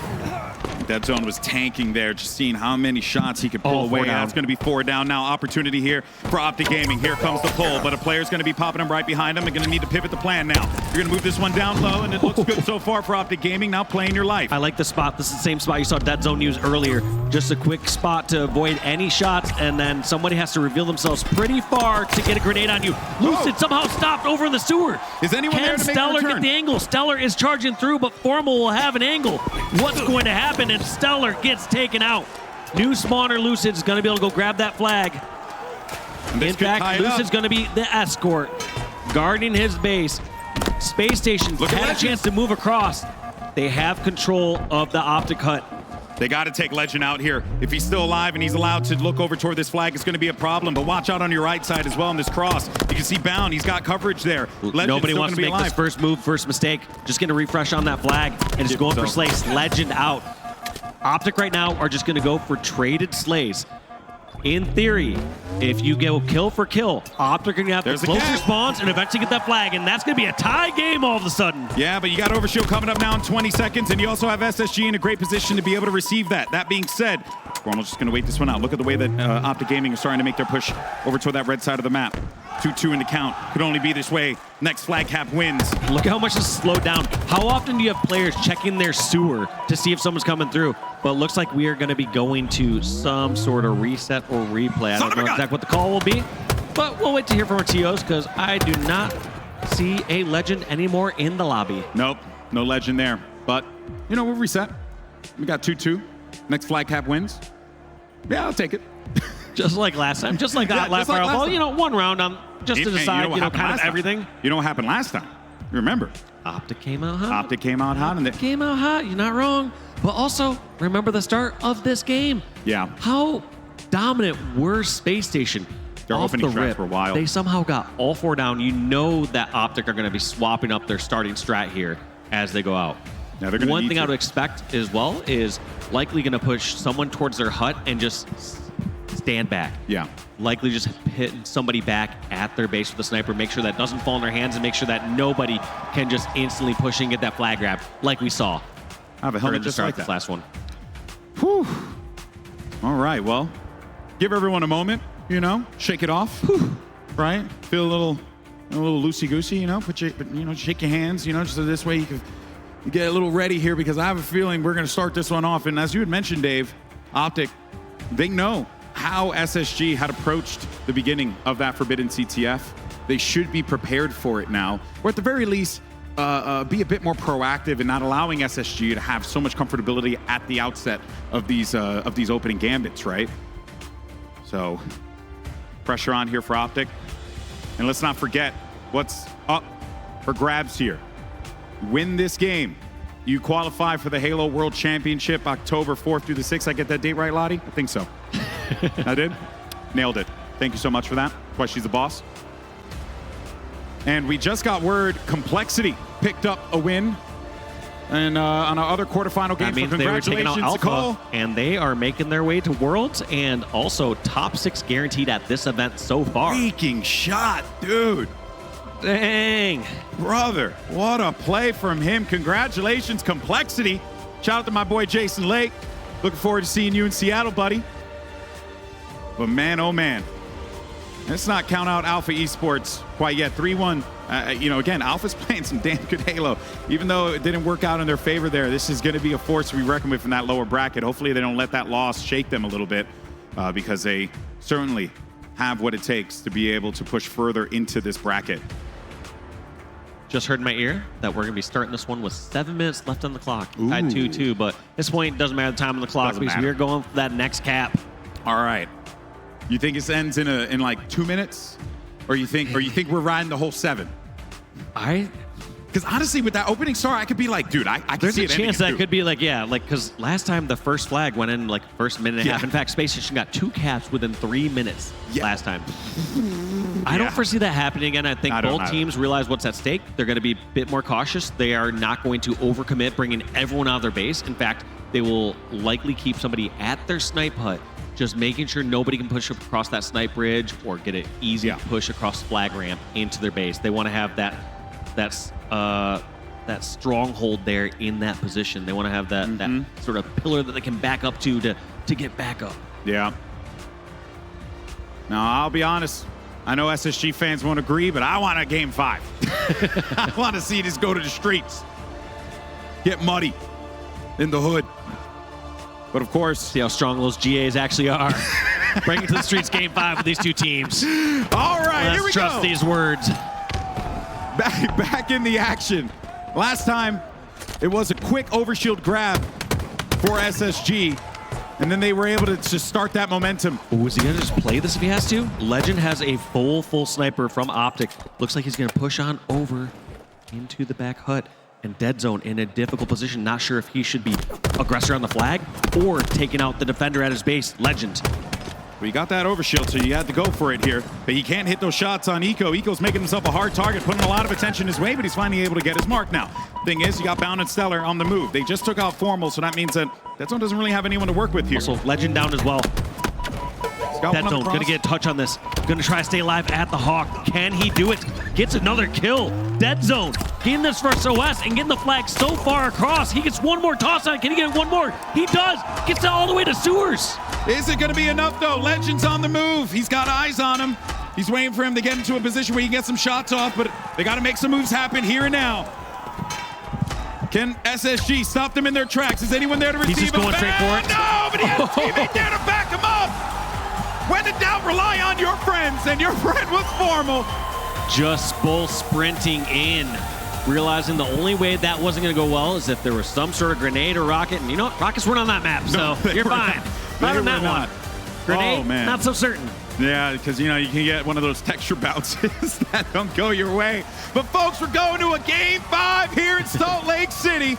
Dead Zone was tanking there, just seeing how many shots he could pull away. It's going to be 4 down now. Opportunity here for Optic Gaming. Here comes the pull, but a player's going to be popping him right behind him. They're going to need to pivot the plan now. You're going to move this one down low, and it looks good so far for Optic Gaming. Now playing your life. I like the spot. This is the same spot you saw Dead Zone use earlier. Just a quick spot to avoid any shots, and then somebody has to reveal themselves pretty far to get a grenade on you. Lucid somehow stopped over in the sewer. Is anyone there to make Stellar a return? get the angle? Stellar is charging through, but Formal will have an angle. What's going to happen? And Stellar gets taken out. New spawner Lucid is going to be able to go grab that flag. In fact, Lucid's going to be the escort, guarding his base. Space Station had a chance to move across. They have control of the Optic hut. They got to take Legend out here. If he's still alive and he's allowed to look over toward this flag, it's going to be a problem. But watch out on your right side as well in this cross. You can see Bound. He's got coverage there. Nobody wants to make this first move, first mistake. Just going to refresh on that flag and just going for slays. Legend out. Optic right now are just going to go for traded slays. In theory, if you go kill for kill, Optic are going to have the closer spawns and eventually get that flag, and that's going to be a tie game all of a sudden. Yeah, but you got Overshield coming up now in 20 seconds, and you also have SSG in a great position to be able to receive that. That being said, Formal's just going to wait this one out. Look at the way that Optic Gaming is starting to make their push over toward that red side of the map. 2-2 in the count. Could only be this way. Next flag cap wins. Look at how much this is slowed down. How often do you have players checking their sewer to see if someone's coming through? But it looks like we are going to be going to some sort of reset or replay. I don't know exactly what the call will be, but we'll wait to hear from our TOs because I do not see a Legend anymore in the lobby. Nope, no Legend there. But, we'll reset. We got 2-2. Next flag cap wins. Yeah, I'll take it. Just like last time. Just like that last fireball. One round on just to decide, kind of everything. You know what happened last time? You remember? Optic came out hot. Optic came out hot. Came out hot. You're not wrong. But also, remember the start of this game. Yeah. How dominant were Space Station? Their opening strats were wild. They somehow got all 4 down. You know that Optic are going to be swapping up their starting strat here as they go out. Yeah, they're One thing I would expect as well is likely going to push someone towards their hut and just stand back. Yeah. Likely just hit somebody back at their base with a sniper, make sure that doesn't fall in their hands, and make sure that nobody can just instantly push and get that flag grab like we saw. I have a helmet just like this last one. Whew. All right, well, give everyone a moment, shake it off, right? Feel a little loosey-goosey, shake your hands, just so this way you can get a little ready here, because I have a feeling we're going to start this one off. And as you had mentioned, Dave, Optic, they know how SSG had approached the beginning of that Forbidden CTF. They should be prepared for it now, or at the very least, be a bit more proactive in not allowing SSG to have so much comfortability at the outset of these opening gambits, right? So, pressure on here for Optic. And let's not forget what's up for grabs here. Win this game, you qualify for the Halo World Championship October 4th through the 6th. I get that date right, Lottie? I think so. I did? Nailed it. Thank you so much for that. That's why she's the boss. And we just got word Complexity picked up a win. And on our other quarterfinal game, that means they were taking out Alpha, and they are making their way to Worlds, and also top 6 guaranteed at this event so far. Freaking shot, dude. Dang. Brother, what a play from him. Congratulations, Complexity. Shout out to my boy Jason Lake. Looking forward to seeing you in Seattle, buddy. But man, oh man. Let's not count out Alpha Esports quite yet. 3-1. Again, Alpha's playing some damn good Halo. Even though it didn't work out in their favor there, this is going to be a force to be reckoned with from that lower bracket. Hopefully they don't let that loss shake them a little bit because they certainly have what it takes to be able to push further into this bracket. Just heard in my ear that we're going to be starting this one with 7 minutes left on the clock. Ooh. At 2-2, but at this point, it doesn't matter the time on the clock Doesn't because matter. we're going for that next cap. All right. You think it ends in like 2 minutes? Or you think we're riding the whole 7? Because honestly, with that opening star, I could be like, dude, I can There's see a it ending chance in that 2. could be like, because last time the first flag went in like first minute and a half. In fact, Space Station got 2 caps within 3 minutes last time. I don't foresee that happening again. I think both teams realize what's at stake. They're going to be a bit more cautious. They are not going to overcommit, bringing everyone out of their base. In fact, they will likely keep somebody at their snipe hut, just making sure nobody can push across that snipe bridge or get an easy push across flag ramp into their base. They want to have that stronghold there in that position. They want to have that sort of pillar that they can back up to get back up. Yeah. Now, I'll be honest. I know SSG fans won't agree, but I want a game 5. I want to see this go to the streets. Get muddy in the hood. But of course, see how strong those GAs actually are. Bring it to the streets game 5 with these 2 teams. All right, here we go. Let's trust these words. Back in the action. Last time, it was a quick overshield grab for SSG, and then they were able to just start that momentum. Ooh, is he gonna just play this if he has to? Legend has a full sniper from Optic. Looks like he's gonna push on over into the back hut. And Dead Zone in a difficult position. Not sure if he should be aggressor on the flag or taking out the defender at his base. Legend. Well, you got that overshield, so you had to go for it here. But he can't hit those shots on Eco. Eco's making himself a hard target, putting a lot of attention his way, but he's finally able to get his mark now. Thing is, you got Bound and Stellar on the move. They just took out Formal, so that means that Dead Zone doesn't really have anyone to work with here. Also, Legend down as well. Dead Zone gonna get a touch on this. Gonna try to stay alive at the Hawk. Can he do it? Gets another kill. Dead Zone getting this first OS and getting the flag so far across. He gets one more toss on. Can he get one more? He does. Gets it all the way to Sewers. Is it going to be enough, though? Legend's on the move. He's got eyes on him. He's waiting for him to get into a position where he can get some shots off, but they got to make some moves happen here and now. Can SSG stop them in their tracks? Is anyone there to receive He's just going straight for it. No, but he had a teammate there to back him up. When in doubt, rely on your friends, and your friend was Formal. Just bull sprinting in, realizing the only way that wasn't going to go well is if there was some sort of grenade or rocket. And you know what? Rockets weren't on that map, so you're fine. Not on that one. Grenade, not so certain. Yeah, because, you can get one of those texture bounces that don't go your way. But, folks, we're going to a Game 5 here in Salt Lake City.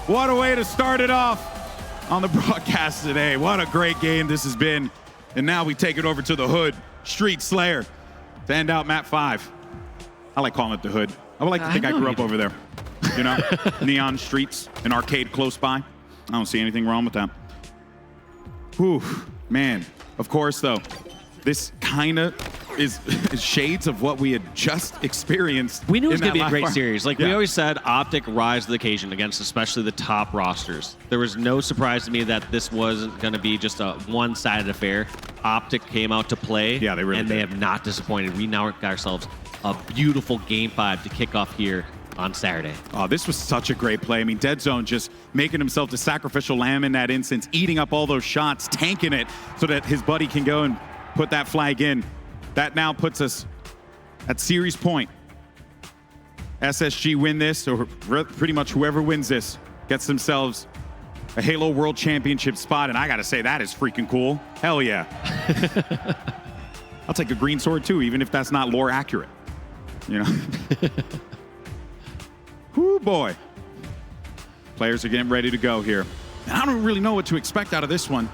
What a way to start it off on the broadcast today. What a great game this has been. And now we take it over to the Hood, Street Slayer, to end out map 5. I like calling it the Hood. I would like to think I grew up over there. Neon streets, an arcade close by. I don't see anything wrong with that. Whew, man. Of course, though, this kind of is shades of what we had just experienced. We knew it was going to be a great series. We always said, Optic rise to the occasion against especially the top rosters. There was no surprise to me that this wasn't going to be just a one-sided affair. Optic came out to play, yeah, they really and did. They have not disappointed. We now got ourselves a beautiful Game 5 to kick off here on Saturday. Oh, this was such a great play. I mean, Dead Zone just making himself the sacrificial lamb in that instance, eating up all those shots, tanking it so that his buddy can go and put that flag in. That now puts us at series point. SSG win this, or pretty much whoever wins this gets themselves a Halo World Championship spot, and I gotta say, that is freaking cool. Hell yeah. I'll take a green sword too, even if that's not lore accurate. Whoo, boy. Players are getting ready to go here. And I don't really know what to expect out of this one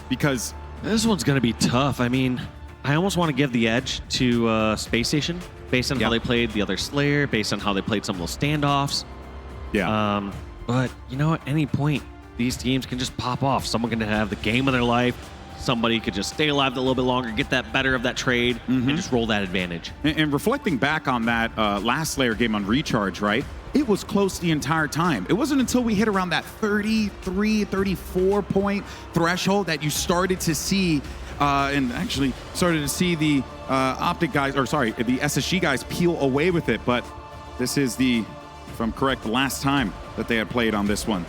because This one's going to be tough. I mean, I almost want to give the edge to Space Station based on how they played the other Slayer, based on how they played some of those standoffs. yeah. But, you know, at any point, these teams can just pop off. Someone can have the game of their life. Somebody could just stay alive a little bit longer, get that better of that trade, and just roll that advantage. And reflecting back on that last Slayer game on Recharge, right? It was close the entire time. It wasn't until we hit around that 33, 34 point threshold that you started to see, and actually started to see the Optic guys, or sorry, the SSG guys peel away with it. But this is the, if I'm correct, the last time that they had played on this one.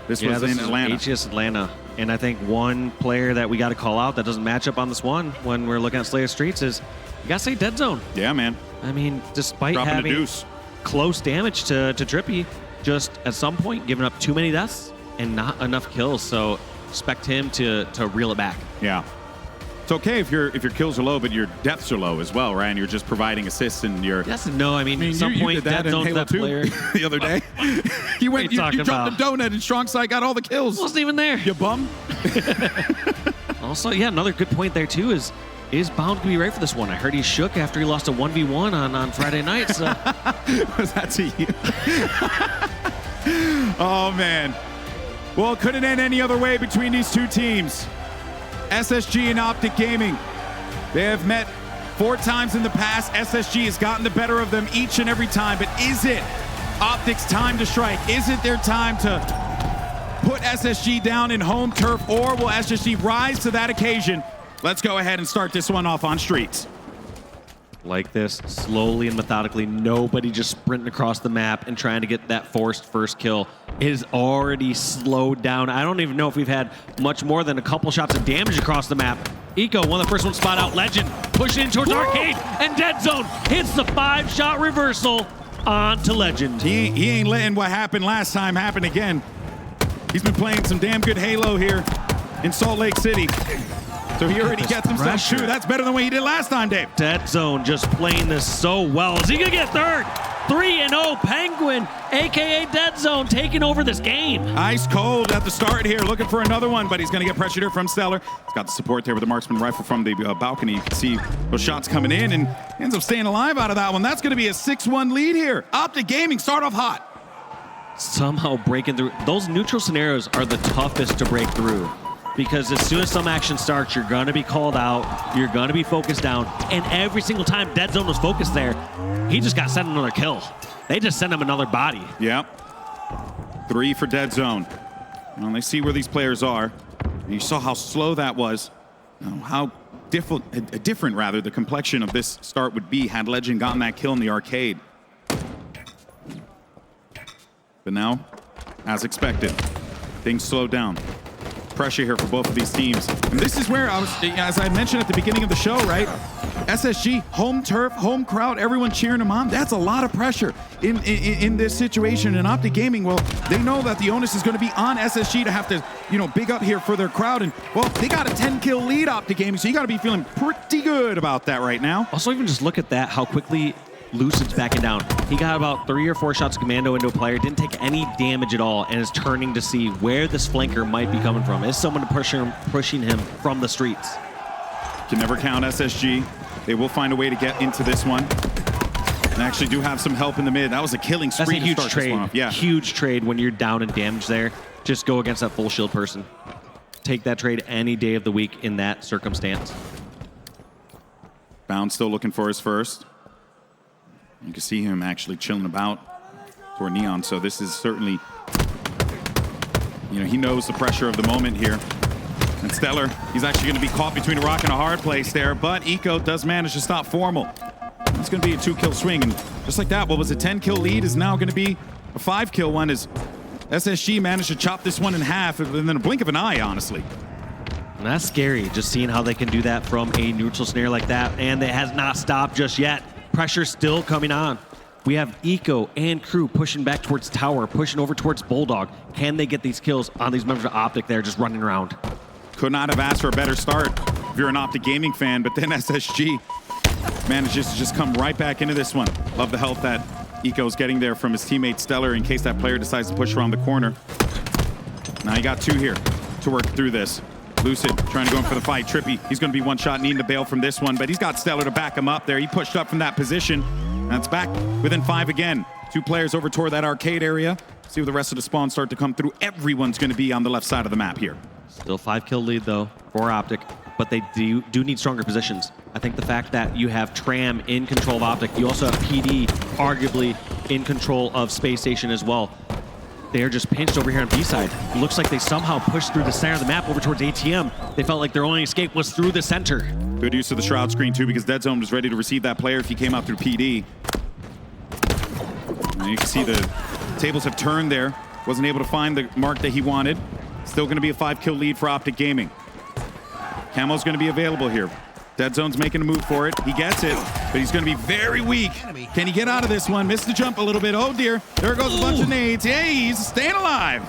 This was in Atlanta. HCS Atlanta. And I think one player that we got to call out that doesn't match up on this one when we're looking at Slayer Streets is, you got to say Dead Zone. Yeah, man. I mean, despite Dropping a having deuce. close damage to Drippy, just at some point giving up too many deaths and not enough kills. So expect him to reel it back. Yeah. It's okay if your kills are low, but your deaths are low as well, right? And you're just providing assists and your. Yes and no. I mean, at some you point, did that Dead in Zone's Halo that 2 player. the other day. You went, you talking dropped the donut, and Strongside got all the kills. Wasn't even there. You bum. Also, yeah, another good point there too is Bound to be right for this one. I heard he shook after he lost a 1v1 on Friday night. So. Was that to you? Oh, man. Well, it couldn't end any other way between these two teams. SSG and Optic Gaming. They have met 4 times in the past. SSG has gotten the better of them each and every time. But is it Optic's time to strike? Is it their time to put SSG down in home turf, or will SSG rise to that occasion? Let's go ahead and start this one off on Streets. Like this, slowly and methodically, nobody just sprinting across the map and trying to get that forced first kill. It is already slowed down. I don't even know if we've had much more than a couple shots of damage across the map. Eco, one of the first ones spot out. Legend pushing in towards Arcade, and Dead Zone hits the 5-shot reversal onto Legend. He ain't letting what happened last time happen again. He's been playing some damn good Halo here in Salt Lake City. So he already gets himself pressure. 2. That's better than what he did last time, Dave. Dead Zone just playing this so well. Is he gonna get third? 3-0 Penguin, aka Dead Zone, taking over this game. Ice cold at the start here, looking for another one, but he's going to get pressured here from Stellar. He's got the support there with the marksman rifle from the balcony. You can see those shots coming in, and ends up staying alive out of that one. That's going to be a 6-1 lead here. Optic Gaming start off hot. Somehow breaking through. Those neutral scenarios are the toughest to break through, because as soon as some action starts, you're going to be called out, you're going to be focused down, and every single time Dead Zone was focused there, he just got sent another kill. They just sent him another body. Yep. 3 for Dead Zone. Well, they see where these players are. And you saw how slow that was. How different, rather, the complexion of this start would be had Legend gotten that kill in the arcade. But now, as expected, things slowed down. Pressure here for both of these teams. And this is where I was, as I mentioned at the beginning of the show, right? SSG, home turf, home crowd, everyone cheering them on. That's a lot of pressure in this situation. And Optic Gaming, well, they know that the onus is going to be on SSG to have to, big up here for their crowd. And, well, they got a 10-kill lead, Optic Gaming, so you got to be feeling pretty good about that right now. Also, even just look at that, how quickly Lucid's backing down. He got about 3 or 4 shots of commando into a player, didn't take any damage at all, and is turning to see where this flanker might be coming from. Is someone pushing him from the streets? Can never count SSG. They will find a way to get into this one. And actually do have some help in the mid. That was a killing spree. That's a huge to start this one trade. off. Yeah. Huge trade when you're down in damage there. Just go against that full shield person. Take that trade any day of the week in that circumstance. Bound still looking for his first. You can see him actually chilling about toward Neon. So this is certainly, he knows the pressure of the moment here. And Stellar, he's actually going to be caught between a rock and a hard place there, but Eco does manage to stop Formal. It's going to be a 2-kill swing, and just like that, what was a 10-kill lead is now going to be a 5-kill one, as SSG managed to chop this one in half in a blink of an eye, honestly. And that's scary, just seeing how they can do that from a neutral snare like that, and it has not stopped just yet. Pressure still coming on. We have Eco and crew pushing back towards Tower, pushing over towards Bulldog. Can they get these kills on these members of Optic there just running around? Could not have asked for a better start if you're an Optic Gaming fan, but then SSG manages to just come right back into this one. Love the help that Eco's getting there from his teammate Stellar in case that player decides to push around the corner. Now you got 2 here to work through this. Lucid trying to go in for the fight. Trippy, he's going to be one shot, needing to bail from this one, but he's got Stellar to back him up there. He pushed up from that position. That's back within 5 again. 2 players over toward that arcade area. See where the rest of the spawn start to come through. Everyone's going to be on the left side of the map here. Still 5-kill lead, though, for Optic, but they do need stronger positions. I think the fact that you have Tram in control of Optic, you also have PD arguably in control of Space Station as well. They are just pinched over here on B-side. Looks like they somehow pushed through the center of the map over towards ATM. They felt like their only escape was through the center. Good use of the Shroud screen, too, because Dead Zone was ready to receive that player if he came out through PD. And you can see the tables have turned there. Wasn't able to find the mark that he wanted. Still going to be a 5-kill lead for Optic Gaming. Camo's going to be available here. Dead Zone's making a move for it. He gets it, but he's going to be very weak. Can he get out of this one? Missed the jump a little bit. Oh, dear. There goes a bunch of nades. Hey, he's staying alive.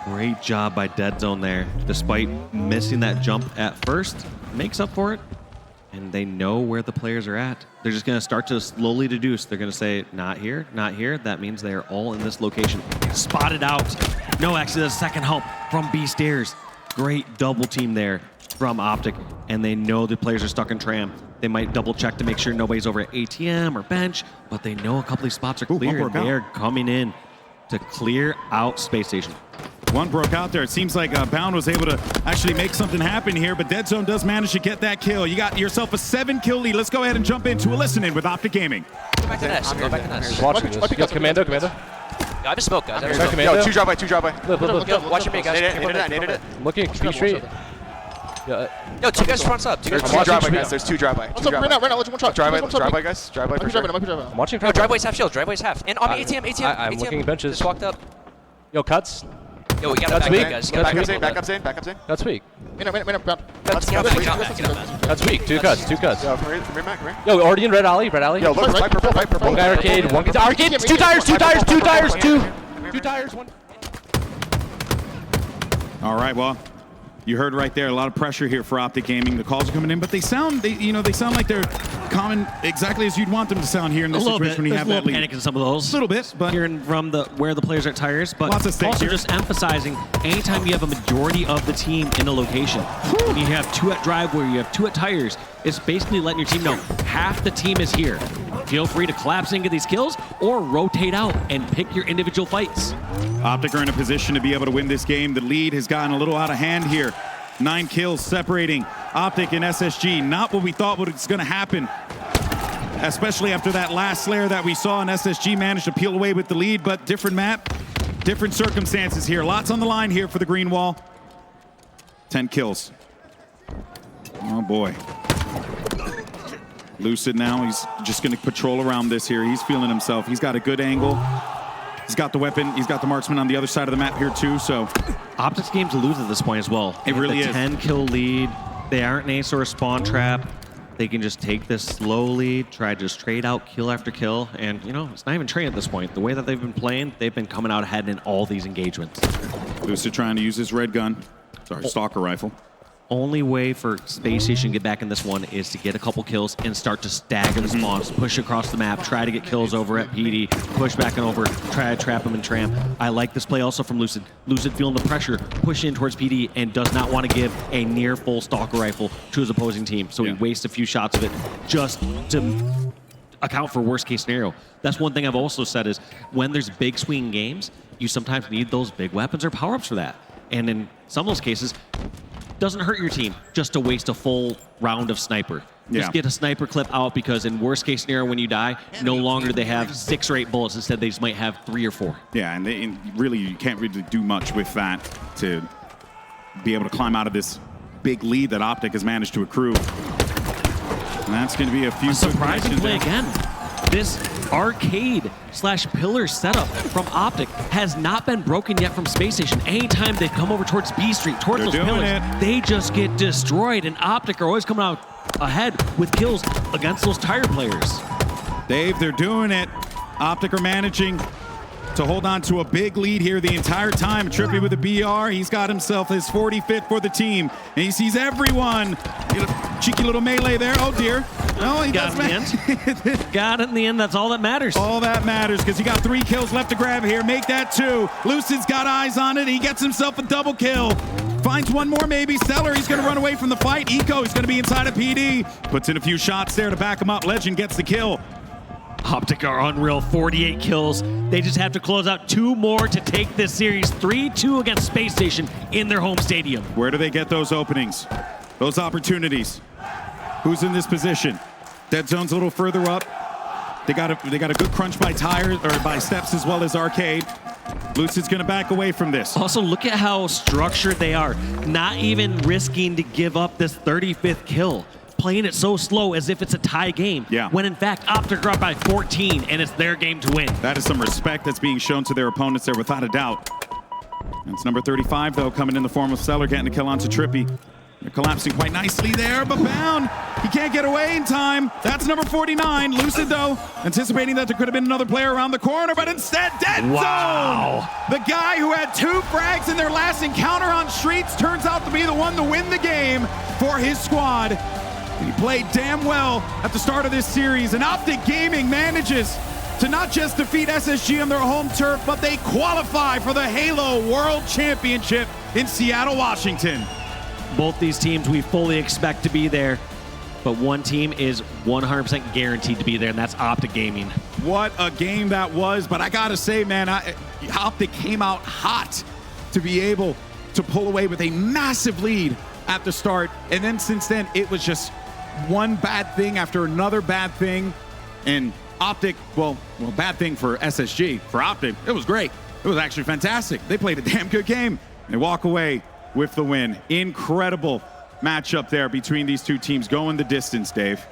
Great job by Dead Zone there. Despite missing that jump at first, makes up for it. And they know where the players are at. They're just going to start to slowly deduce. They're going to say, not here, not here. That means they are all in this location. Spotted out. No, actually, the second help from B Stairs. Great double team there from Optic, and they know the players are stuck in Tram. They might double check to make sure nobody's over at ATM or bench, but they know a couple of these spots are clear, and they are coming in to clear out Space Station. One broke out there. It seems like Bound was able to actually make something happen here, but Dead Zone does manage to get that kill. You got yourself a 7-kill lead. Let's go ahead and jump into a listen-in with Optic Gaming. Go back to Ness. Go back to Ness. Watching this. Yo, Commando. I have a smoke, guys. Yo, 2 drive-by, 2 drive-by. Yo, watch your big guys. Naded it. I'm looking at B Street. Yo, 2 guys fronts up. 2 guys There's fronts 2 up. drive-by, guys. There's 2 drive-by. Right now, let's one shot. Drive-by, guys. Drive-by for sure. I'm watching. No, driveway's half shield. Driveway's half. And on me, ATM. I'm looking at benches. Just walked up. Yo, cuts. Yo, we got That's back weak. there, guys. That's Back up Zane. That's weak. Get up. That's weak. 2 cuts. Yo, come here, Matt, come here. Yo, already in red alley. Yo, look, fight purple. One guy arcade. One guy arcade. 2 tires. 2 tires. 2 tires. 2 tires. 1. All right, well, you heard right there, a lot of pressure here for Optic Gaming. The calls are coming in, but they sound like they're common exactly as you'd want them to sound here in this situation when you have that lead. Panic in some of those. A little bit, but hearing from where the players are at tires, but Lots of stakes also here. just emphasizing anytime you have a majority of the team in a location, when you have 2 at driveway, you have 2 at tires, it's basically letting your team know half the team is here. Feel free to collapse and get these kills or rotate out and pick your individual fights. Optic are in a position to be able to win this game. The lead has gotten a little out of hand here. 9 kills separating Optic and SSG. Not what we thought was going to happen, especially after that last Slayer that we saw, and SSG managed to peel away with the lead, but different map, different circumstances here. Lots on the line here for the green wall. 10 kills. Oh boy. Lucid now, he's just going to patrol around this here. He's feeling himself. He's got a good angle. He's got the weapon. He's got the marksman on the other side of the map here too, so. Optic's game to lose at this point as well. It really is. 10-kill lead. They aren't in any sort of spawn trap. They can just take this slowly, try to just trade out kill after kill, and it's not even trade at this point. The way that they've been playing, they've been coming out ahead in all these engagements. Lucid trying to use his red gun. Sorry, stalker rifle. Only way for Space Station to get back in this one is to get a couple kills and start to stagger the spawns, push across the map, try to get kills over at PD, push back and over, try to trap him in Tram. I like this play also from Lucid. Lucid feeling the pressure, push in towards PD, and does not want to give a near full stalker rifle to his opposing team. So he wastes a few shots of it just to account for worst case scenario. That's one thing I've also said is when there's big swing games, you sometimes need those big weapons or power-ups for that. And in some of those cases, doesn't hurt your team just to waste a full round of sniper. Just get a sniper clip out, because in worst case scenario when you die, no longer do they have 6 or 8 bullets. Instead, they just might have 3 or 4. Yeah, and really you can't really do much with that to be able to climb out of this big lead that Optic has managed to accrue. And that's going to be a few surprising play again. This arcade/pillar setup from Optic has not been broken yet from Space Station. Anytime they come over towards B Street, towards those pillars, they just get destroyed, and Optic are always coming out ahead with kills against those tire players. Dave, they're doing it. Optic are managing to hold on to a big lead here the entire time. Trippy with a BR. He's got himself his 45th for the team, and he sees everyone. Cheeky little melee there. Oh dear. No, he Got does it in the end. Got it in the end. That's all that matters. All that matters because he got 3 kills left to grab here. Make that 2. Lucid's got eyes on it. He gets himself a double kill. Finds one more maybe. Stellar, he's going to run away from the fight. Eco, he's going to be inside of PD. Puts in a few shots there to back him up. Legend gets the kill. Optic are unreal, 48 kills. They just have to close out 2 more to take this series 3-2 against Space Station in their home stadium. Where do they get those openings? Those opportunities? Who's in this position? Dead Zone's a little further up. They got a good crunch by Tires or by Steps as well as Arcade. Lucid's gonna back away from this. Also, look at how structured they are. Not even risking to give up this 35th kill. Playing it so slow as if it's a tie game. Yeah. When in fact, Optic are up by 14 and it's their game to win. That is some respect that's being shown to their opponents there without a doubt. That's number 35 though, coming in the form of Stellar, getting a kill onto Trippy. They're collapsing quite nicely there, but bound. He can't get away in time. That's number 49. Lucid, though, anticipating that there could have been another player around the corner, but instead, Dead Zone! The guy who had 2 frags in their last encounter on Streets turns out to be the one to win the game for his squad. He played damn well at the start of this series, and Optic Gaming manages to not just defeat SSG on their home turf, but they qualify for the Halo World Championship in Seattle, Washington. Both these teams we fully expect to be there, but one team is 100% guaranteed to be there, and that's Optic Gaming. What a game that was, but I gotta say, man, Optic came out hot to be able to pull away with a massive lead at the start, and then since then, it was just one bad thing after another bad thing, and Optic, well, bad thing for SSG. For Optic, it was great. It was actually fantastic. They played a damn good game. They walk away with the win. Incredible matchup there between these 2 teams, going the distance, Dave.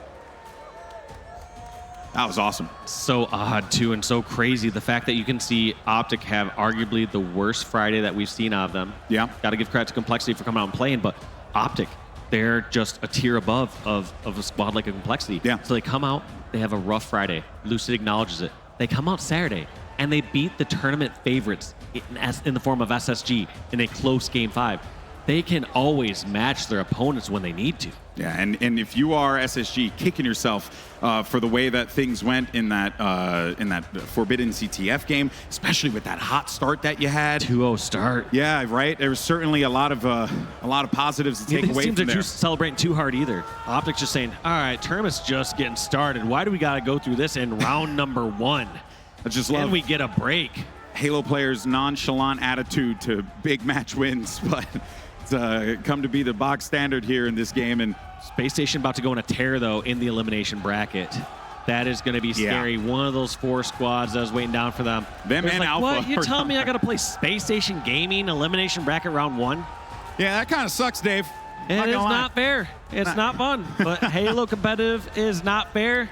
That was awesome. So odd, too, and so crazy. The fact that you can see Optic have arguably the worst Friday that we've seen out of them. Yeah. Got to give credit to Complexity for coming out and playing, but Optic, they're just a tier above of a squad like a Complexity. Yeah. So they come out, they have a rough Friday. Lucid acknowledges it. They come out Saturday, and they beat the tournament favorites in the form of SSG in a close Game 5. They can always match their opponents when they need to. Yeah, and if you are SSG, kicking yourself for the way that things went in that Forbidden CTF game, especially with that hot start that you had. 2-0 start. Yeah, right. There was certainly a lot of positives to take away from there. These teams are celebrating too hard either. Optic's just saying, all right, tournament's just getting started. Why do we got to go through this in round number 1? I just love. And we get a break. Halo players' nonchalant attitude to big match wins, but it's come to be the box standard here in this game. And Space Station about to go on a tear, though, in the elimination bracket. That is going to be scary. Yeah. One of those 4 squads that was waiting down for them. Them and like, Alpha. What? You telling me I got to play Space Station Gaming elimination bracket round 1? Yeah, that kind of sucks, Dave. It is not fair. It's not fun. But Halo competitive is not fair.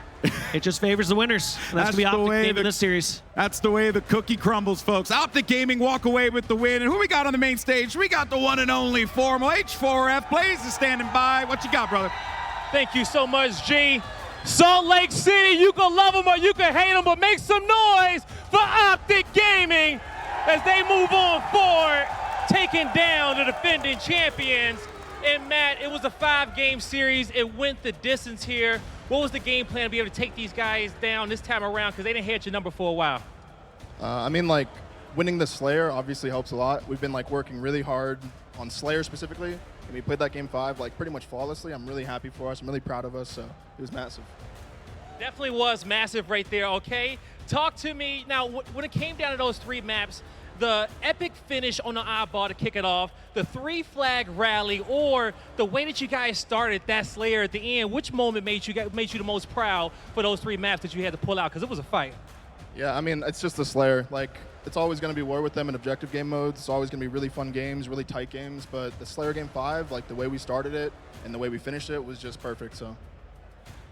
It just favors the winners. And that's going to be Optic Gaming this series. That's the way the cookie crumbles, folks. Optic Gaming walk away with the win. And who we got on the main stage? We got the one and only Formal. H4F Blaze is standing by. What you got, brother? Thank you so much, G. Salt Lake City, you can love them or you can hate them, but make some noise for Optic Gaming as they move on forward, taking down the defending champions. And Matt, it was a 5-game series. It went the distance here. What was the game plan to be able to take these guys down this time around? Because they didn't hit your number for a while. I mean, like, winning the Slayer obviously helps a lot. We've been, like, working really hard on Slayer specifically. And we played that game 5, like, pretty much flawlessly. I'm really happy for us. I'm really proud of us. So it was massive. Definitely was massive right there, okay? Talk to me. Now, when it came down to those 3 maps, the epic finish on the eyeball to kick it off, the 3-flag rally, or the way that you guys started that Slayer at the end, which moment made you the most proud for those 3 maps that you had to pull out? Because it was a fight. Yeah, I mean, it's just the Slayer. Like, it's always going to be war with them in objective game modes. It's always going to be really fun games, really tight games. But the Slayer game 5, like, the way we started it and the way we finished it was just perfect, so.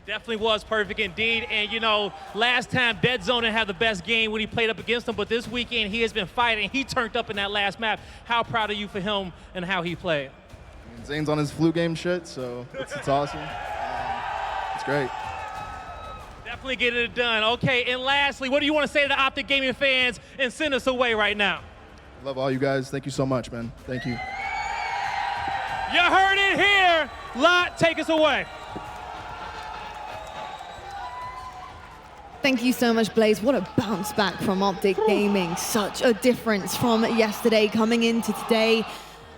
Definitely was perfect indeed. And, you know, last time Dead Zone didn't have the best game when he played up against him, but this weekend he has been fighting. He turned up in that last map. How proud are you for him and how he played? I mean, Zane's on his flu game shit, so it's awesome. It's great. Definitely getting it done. Okay, and lastly, what do you want to say to the Optic Gaming fans and send us away right now? Love all you guys. Thank you so much, man. Thank you. You heard it here. Lot, take us away. Thank you so much, Blaze. What a bounce back from Optic Gaming. Such a difference from yesterday coming into today.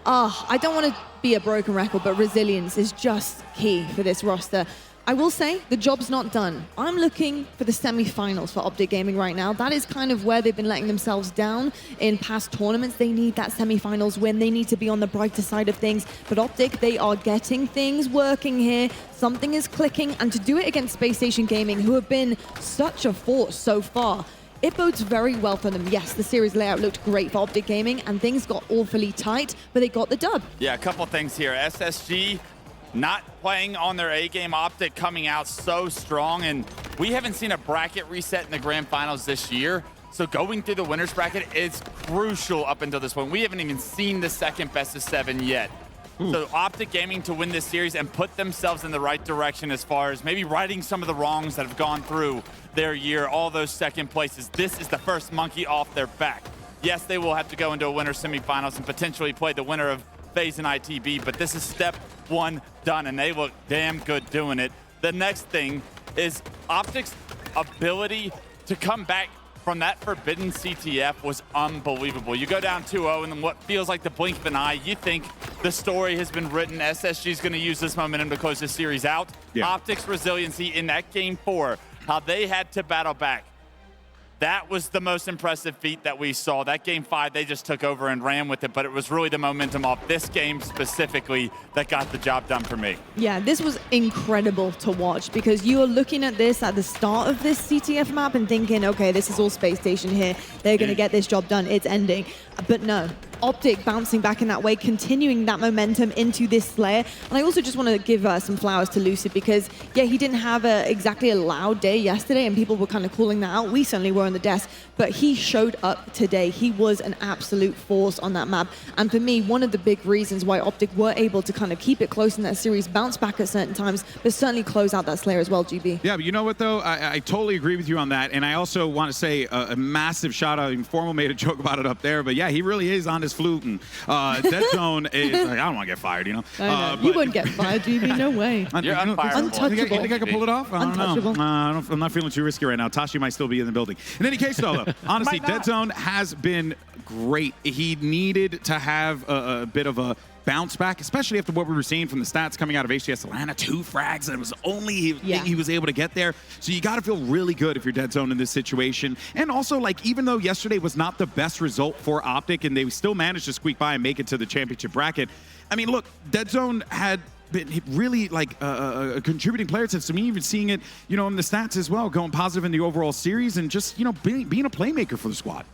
I don't want to be a broken record, but resilience is just key for this roster. I will say the job's not done. I'm looking for the semi-finals for Optic Gaming right now. That is kind of where they've been letting themselves down in past tournaments. They need that semi-finals win. They need to be on the brighter side of things. But Optic, they are getting things working here. Something is clicking, and to do it against Space Station Gaming, who have been such a force so far, it bodes very well for them. Yes, the series layout looked great for Optic Gaming, and things got awfully tight, but they got the dub. Yeah, a couple things here. SSG not playing on their A-game. Optic coming out so strong, and we haven't seen a bracket reset in the grand finals this year. So going through the winners bracket is crucial up until this point. We haven't even seen the second best of 7 yet. So Optic Gaming to win this series and put themselves in the right direction as far as maybe righting some of the wrongs that have gone through their year, all those second places. This is the first monkey off their back. Yes, they will have to go into a winner semifinals and potentially play the winner of FaZe and ITB, but this is step one done, and they look damn good doing it. The next thing is Optic's ability to come back from that forbidden CTF was unbelievable. You go down 2-0, and then what feels like the blink of an eye, you think the story has been written. SSG is going to use this momentum to close this series out. Yeah. Optic's resiliency in that game 4, how they had to battle back. That was the most impressive feat that we saw. That game 5, they just took over and ran with it, but it was really the momentum off this game specifically that got the job done for me. Yeah, this was incredible to watch because you were looking at this at the start of this CTF map and thinking, okay, this is all Space Station here. They're going to get this job done. It's ending. But no. Optic bouncing back in that way, continuing that momentum into this Slayer. And I also just want to give some flowers to Lucid because, yeah, he didn't have exactly a loud day yesterday and people were kind of calling that out. We certainly were on the desk, but he showed up today. He was an absolute force on that map. And for me, one of the big reasons why Optic were able to kind of keep it close in that series, bounce back at certain times, but certainly close out that Slayer as well, GB. Yeah, but you know what, though? I totally agree with you on that. And I also want to say a massive shout out. Informal made a joke about it up there, but yeah, he really is on his flute. And Dead Zone is like, I don't want to get fired, you know? I know. You wouldn't get fired, GB. No way. You're unfireable. Untouchable. You think I can pull it off? I don't know. I'm not feeling too risky right now. Tashi might still be in the building. In any case, though, honestly, Dead Zone has been great. He needed to have a bit of a bounce back, especially after what we were seeing from the stats coming out of HGS Atlanta. 2 frags, and it was only he was able to get there. So you got to feel really good if you're Dead Zone in this situation. And also, like, even though yesterday was not the best result for Optic and they still managed to squeak by and make it to the championship bracket, I mean, look, Dead Zone had been really like a contributing player to me, even seeing it, you know, in the stats as well, going positive in the overall series and just, you know, being a playmaker for the squad.